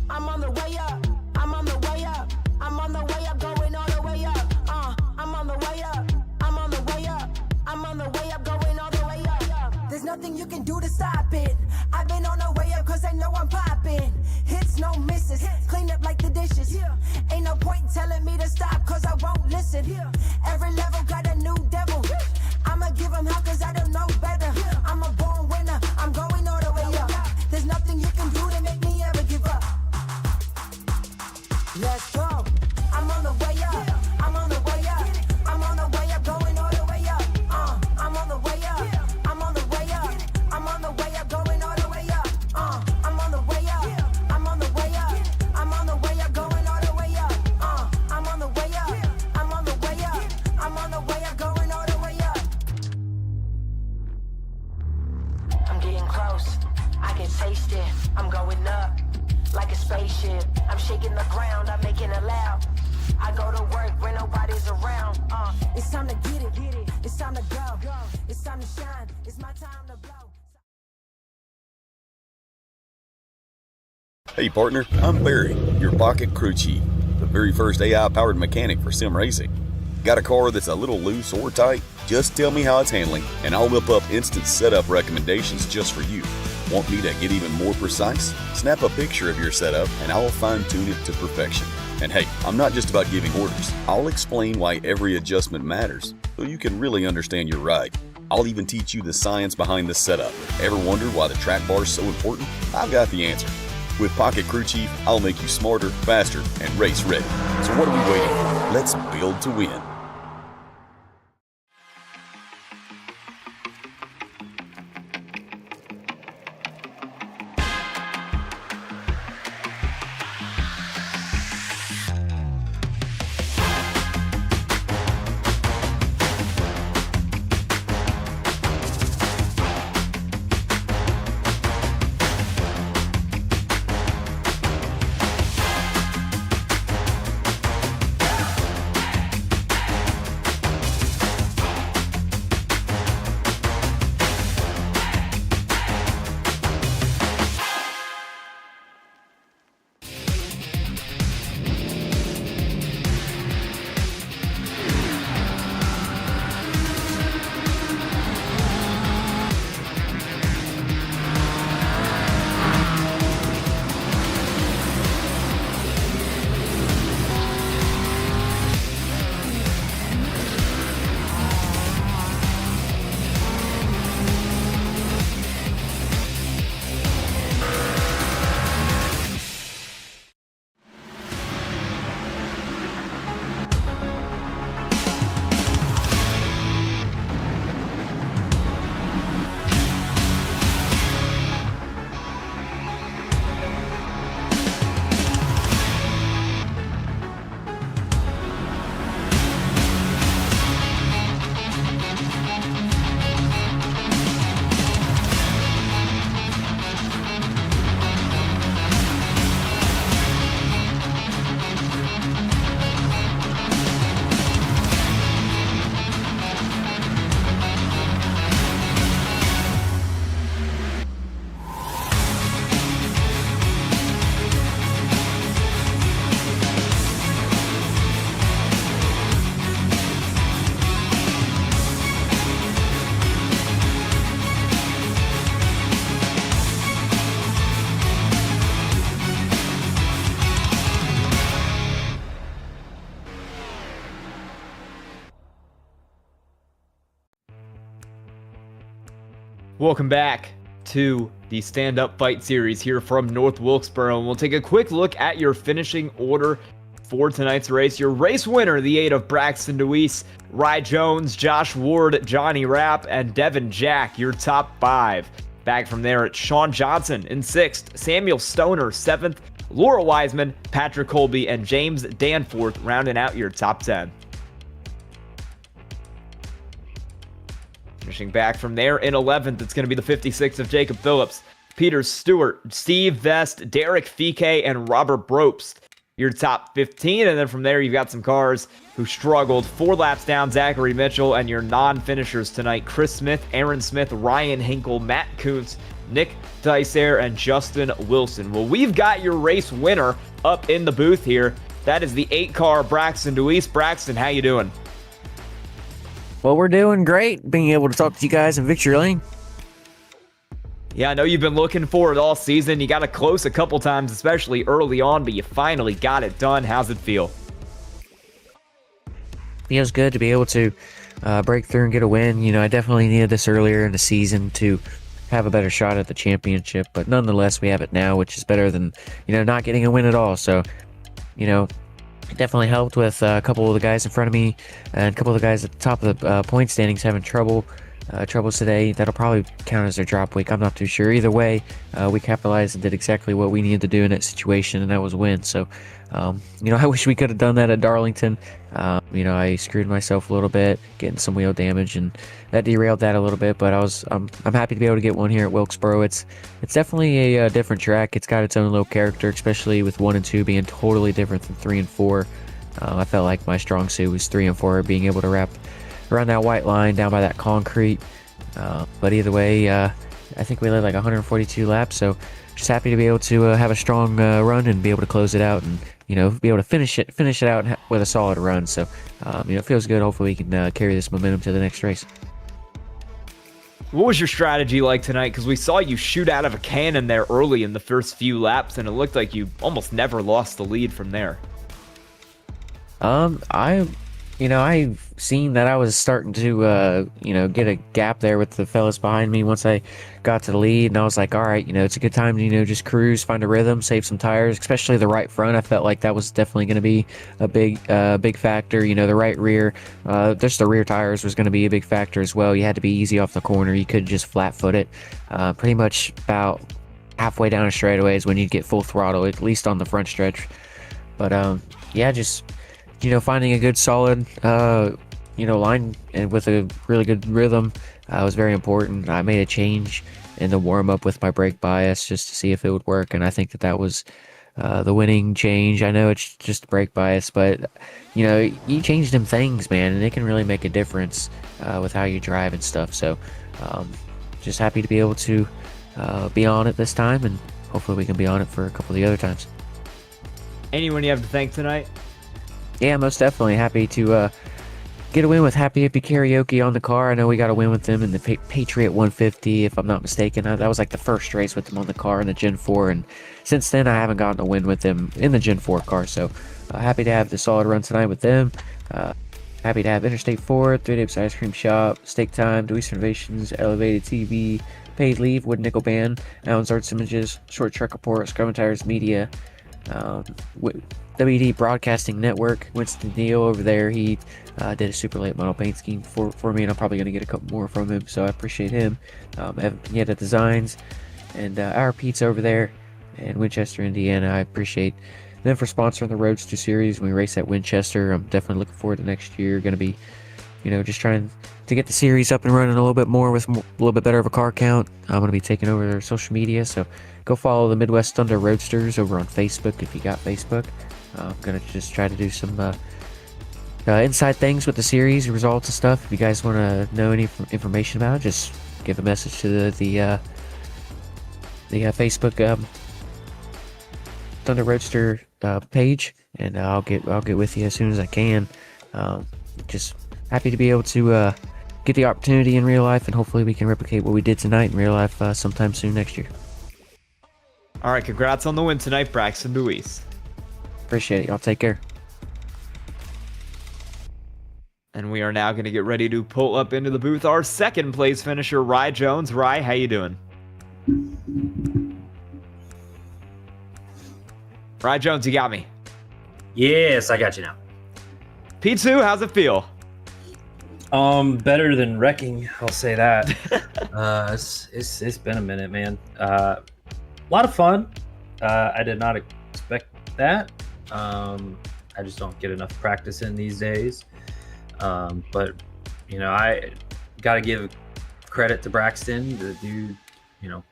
I'm on the way up. I'm on the way up. I'm on the way up, going all the way up. I'm on the way up. I'm on the way up. I'm on the way up, going all the way up. There's nothing you can do to stop it. I've been on the way up cause I know I'm popping. Hits, no misses. Clean up like the dishes. Ain't no point telling me to stop cause I won't listen. Every level got a new devil. I'ma give him hell cause I don't know better. I'm a born winner. I'm going all the way up. There's nothing you can do to make me ever give up. Let's go. I'm on the way up. I'm on the way up. I'm on the way up, going all the way up. I'm on the way up. I'm on the way up. I'm on the way up, going all the way up. I'm on the way up. I'm on the way up. I'm on the way up, going all the way up. I'm on the way up. I'm on the way up. I'm on the way up, going all the way up. I'm getting close. I can taste it. I'm going up like a spaceship. I'm shaking the ground. I'm making it loud. I go to work when nobody's around. It's time to get it. It's time to go. It's time to shine. It's my time to blow. Hey partner, I'm Barry, your pocket crew chief, the very first AI-powered mechanic for sim racing. Got a car that's a little loose or tight? Just tell me how it's handling, and I'll whip up instant setup recommendations just for you. Want me to get even more precise? Snap a picture of your setup, and I'll fine-tune it to perfection. And hey, I'm not just about giving orders. I'll explain why every adjustment matters, so you can really understand your ride. I'll even teach you the science behind the setup. Ever wondered why the track bar is so important? I've got the answer. With Pocket Crew Chief, I'll make you smarter, faster, and race ready. So what are we waiting for? Let's build to win. Welcome back to the stand-up fight series here from North Wilkesboro, and we'll take a quick look at your finishing order for tonight's race. Your race winner, the 8 of Braxton DeWeese, Rye Jones, Josh Ward, Johnny Rapp, and Devin Jack, your top 5. Back from there, it's Sean Johnson in 6th, Samuel Stoner 7th, Laura Wiseman, Patrick Colby, and James Danforth rounding out your top 10. Finishing back from there in 11th, it's going to be the 56 of Jacob Phillips, Peter Stewart, Steve Vest, Derek Fike, and Robert Brobst. Your top 15, and then from there you've got some cars who struggled. 4 laps down, Zachary Mitchell, and your non-finishers tonight, Chris Smith, Aaron Smith, Ryan Hinkle, Matt Kuntz, Nick Dicer, and Justin Wilson. Well, we've got your race winner up in the booth here. That is the 8-car Braxton Deweese. Braxton, how you doing? Well, we're doing great, being able to talk to you guys in victory lane. Yeah, I know you've been looking for it all season. You got it close a couple times, especially early on, but you finally got it done. How's it feel? Feels good to be able to break through and get a win. You know, I definitely needed this earlier in the season to have a better shot at the championship, but nonetheless, we have it now, which is better than, not getting a win at all. So, it definitely helped with a couple of the guys in front of me and a couple of the guys at the top of the point standings having troubles today. That'll probably count as their drop week. I'm not too sure. Either way, we capitalized and did exactly what we needed to do in that situation, and that was win. So, I wish we could have done that at Darlington. I screwed myself a little bit, getting some wheel damage, and that derailed that a little bit. But I'm happy to be able to get one here at Wilkesboro. It's definitely a different track. It's got its own little character, especially with 1 and 2 being totally different than 3 and 4. I felt like my strong suit was 3 and 4, being able to wrap around that white line down by that concrete. But either way, I think we led like 142 laps, so just happy to be able to have a strong run and be able to close it out and be able to finish it out with a solid run. So it feels good. Hopefully we can carry this momentum to the next race. What was your strategy like tonight? Because we saw you shoot out of a cannon there early in the first few laps, and it looked like you almost never lost the lead from there. I've seen that I was starting to, get a gap there with the fellas behind me once I got to the lead, and I was like, all right, it's a good time to, just cruise, find a rhythm, save some tires, especially the right front. I felt like that was definitely going to be a big factor. The right rear, just the rear tires was going to be a big factor as well. You had to be easy off the corner. You couldn't just flat foot it. Pretty much about halfway down a straightaway is when you'd get full throttle, at least on the front stretch. But, just finding a good solid, line and with a really good rhythm was very important. I made a change in the warm-up with my brake bias just to see if it would work, and I think that was the winning change. I know it's just brake bias, but, you change them things, man, and it can really make a difference with how you drive and stuff. So just happy to be able to be on it this time, and hopefully we can be on it for a couple of the other times. Anyone you have to thank tonight? Yeah, most definitely. Happy to get a win with Happy Hippie Karaoke on the car. I know we got a win with them in the Patriot 150, if I'm not mistaken. That was like the first race with them on the car in the Gen 4, and since then I haven't gotten a win with them in the Gen 4 car. So happy to have the solid run tonight with them. Happy to have Interstate 4, 3 Dips Ice Cream Shop, Steak Time, Deweese Innovations, Elevated TV, Paid Leave, Wood Nickel Band, Allen's Arts Images, Short Truck Report, Scrum Tires Media, WD Broadcasting Network, Winston Neal over there. He did a super late model paint scheme for me, and I'm probably going to get a couple more from him, so I appreciate him. Evan Pineda Designs, and Our Pizza over there in Winchester, Indiana. I appreciate them for sponsoring the Roadster Series when we race at Winchester. I'm definitely looking forward to next year. Going to be, just trying to get the series up and running a little bit more with a little bit better of a car count. I'm going to be taking over their social media, so go follow the Midwest Thunder Roadsters over on Facebook if you got Facebook. I'm going to just try to do some inside things with the series, results and stuff. If you guys want to know any information about it, just give a message to the Facebook Thunder Roadster page, and I'll get with you as soon as I can. Just happy to be able to get the opportunity in real life, and hopefully we can replicate what we did tonight in real life sometime soon next year. All right, congrats on the win tonight, Braxton Deweese. Appreciate it. Y'all take care. And we are now going to get ready to pull up into the booth our second place finisher, Rye Jones. Rye, how you doing? Rye Jones, you got me. Yes, I got you now. Pete Sue, how's it feel? Better than wrecking, I'll say that. It's been a minute, man. A lot of fun. I did not that. I just don't get enough practice in these days. But I got to give credit to Braxton. The dude,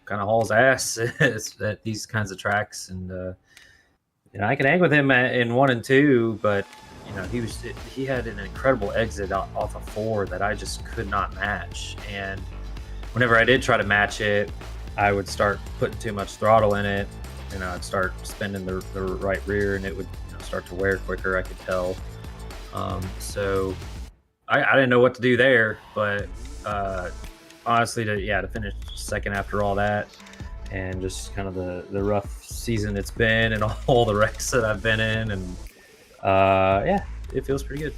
kind of hauls ass at these kinds of tracks, and I can hang with him in 1 and 2, but he had an incredible exit off of 4 that I just could not match. And whenever I did try to match it, I would start putting too much throttle in it, and I'd start spinning the right rear, and it would start to wear quicker. I could tell. So I didn't know what to do there, but honestly, to finish second after all that, and just kind of the rough season it's been, and all the wrecks that I've been in, and it feels pretty good.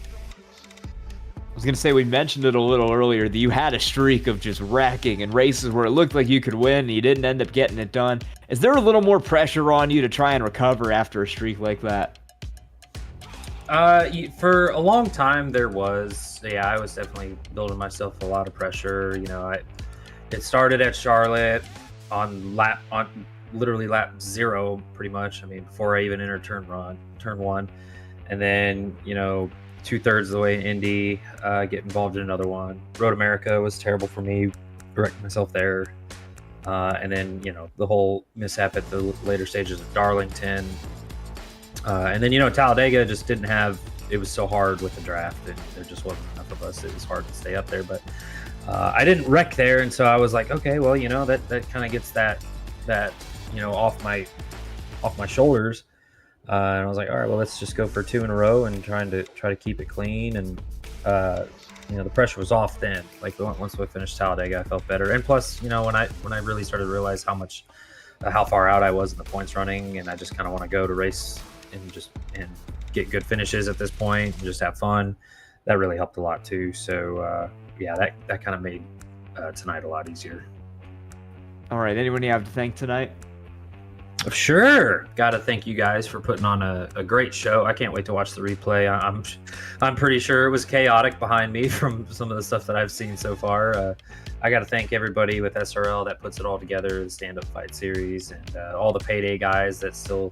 I was going to say, we mentioned it a little earlier, that you had a streak of just wrecking and races where it looked like you could win and you didn't end up getting it done. Is there a little more pressure on you to try and recover after a streak like that? For a long time there was. I was definitely building myself a lot of pressure. It started at Charlotte on literally lap 0, pretty much. I mean, before I even entered turn 1, and then 2/3 of the way in Indy, get involved in another one. Road America was terrible for me, wrecked myself there, and then the whole mishap at the later stages of Darlington, and then Talladega just didn't have. It was so hard with the draft, and there just wasn't enough of us. It was hard to stay up there, but I didn't wreck there, and so I was like, okay, well, that kind of gets that off my shoulders. And I was like, all right, well, let's just go for 2 in a row and try to keep it clean. And the pressure was off then. Like once we finished Talladega, I felt better. And plus, when I really started to realize how far out I was in the points running, and I just kind of want to go to race and get good finishes at this point and just have fun. That really helped a lot too. So that kind of made tonight a lot easier. All right, anyone you have to thank tonight? Sure. Got to thank you guys for putting on a great show. I can't wait to watch the replay. I'm pretty sure it was chaotic behind me from some of the stuff that I've seen so far. I got to thank everybody with SRL that puts it all together, the stand-up fight series, and all the payday guys that still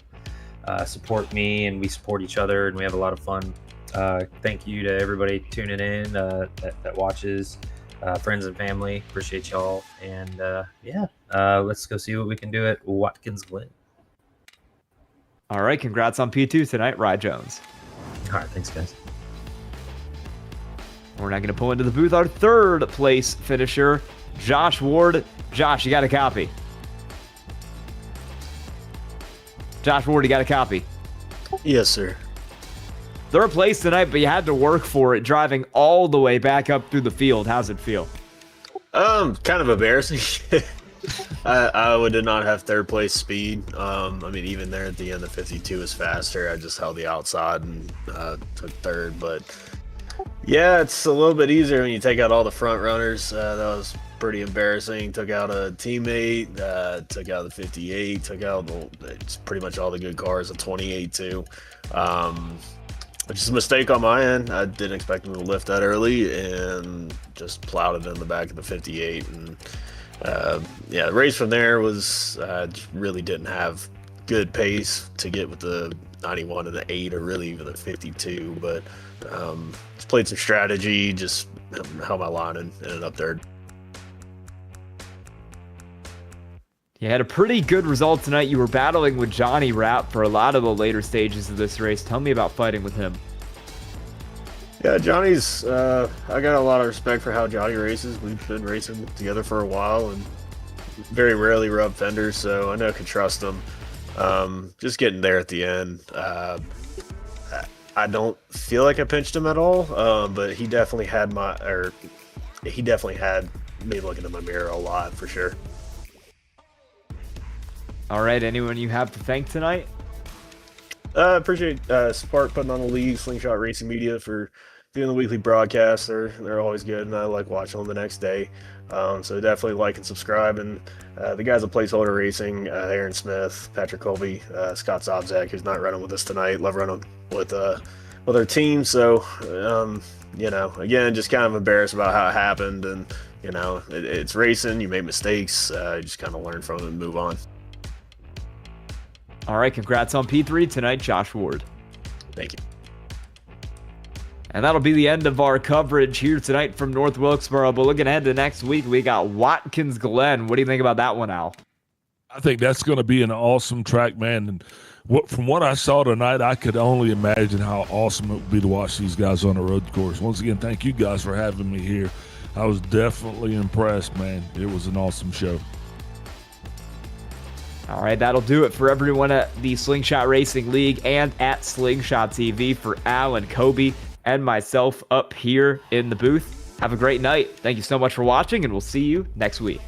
support me, and we support each other, and we have a lot of fun. Thank you to everybody tuning in that watches, friends and family. Appreciate y'all. And let's go see what we can do at Watkins Glen. All right, congrats on P2 tonight, Rye Jones. All right, thanks, guys. We're now going to pull into the booth our 3rd place finisher, Josh Ward. Josh, you got a copy? Josh Ward, you got a copy? Yes, sir. 3rd place tonight, but you had to work for it, driving all the way back up through the field. How's it feel? Kind of embarrassing. I did not have 3rd place speed. Even there at the end, the 52 was faster. I just held the outside and took 3rd. But yeah, it's a little bit easier when you take out all the front runners. That was pretty embarrassing. Took out a teammate, took out the 58, took out pretty much all the good cars, a 28 too. Just a mistake on my end. I didn't expect him to lift that early and just plowed it in the back of the 58. And the race from there was just really didn't have good pace to get with the 91 and the 8 or really even the 52. But just played some strategy, just held my line and ended up there. You had a pretty good result tonight. You were battling with Johnny Rapp for a lot of the later stages of this race. Tell me about fighting with him. Yeah, Johnny's, I got a lot of respect for how Johnny races. We've been racing together for a while and very rarely rub fenders, so I know I can trust him. Just getting there at the end. I don't feel like I pinched him at all, but he definitely had me looking in my mirror a lot for sure. All right, anyone you have to thank tonight? Appreciate Spark putting on the league, Slingshot Racing Media for doing the weekly broadcasts. They're always good, and I like watching them the next day. So definitely like and subscribe. And the guys at Placeholder Racing, Aaron Smith, Patrick Colby, Scott Zobzak, who's not running with us tonight. Love running with our team. So again, just kind of embarrassed about how it happened, and it's racing. You make mistakes. You just kind of learn from it and move on. All right, congrats on P3 tonight, Josh Ward. Thank you. And that'll be the end of our coverage here tonight from North Wilkesboro. But looking ahead to next week, we got Watkins Glen. What do you think about that one, Al? I think that's going to be an awesome track, man. And from what I saw tonight, I could only imagine how awesome it would be to watch these guys on the road course. Once again, thank you guys for having me here. I was definitely impressed, man. It was an awesome show. All right, that'll do it for everyone at the Slingshot Racing League and at Slingshot TV. For Al and Kobe and myself up here in the booth, have a great night. Thank you so much for watching, and we'll see you next week.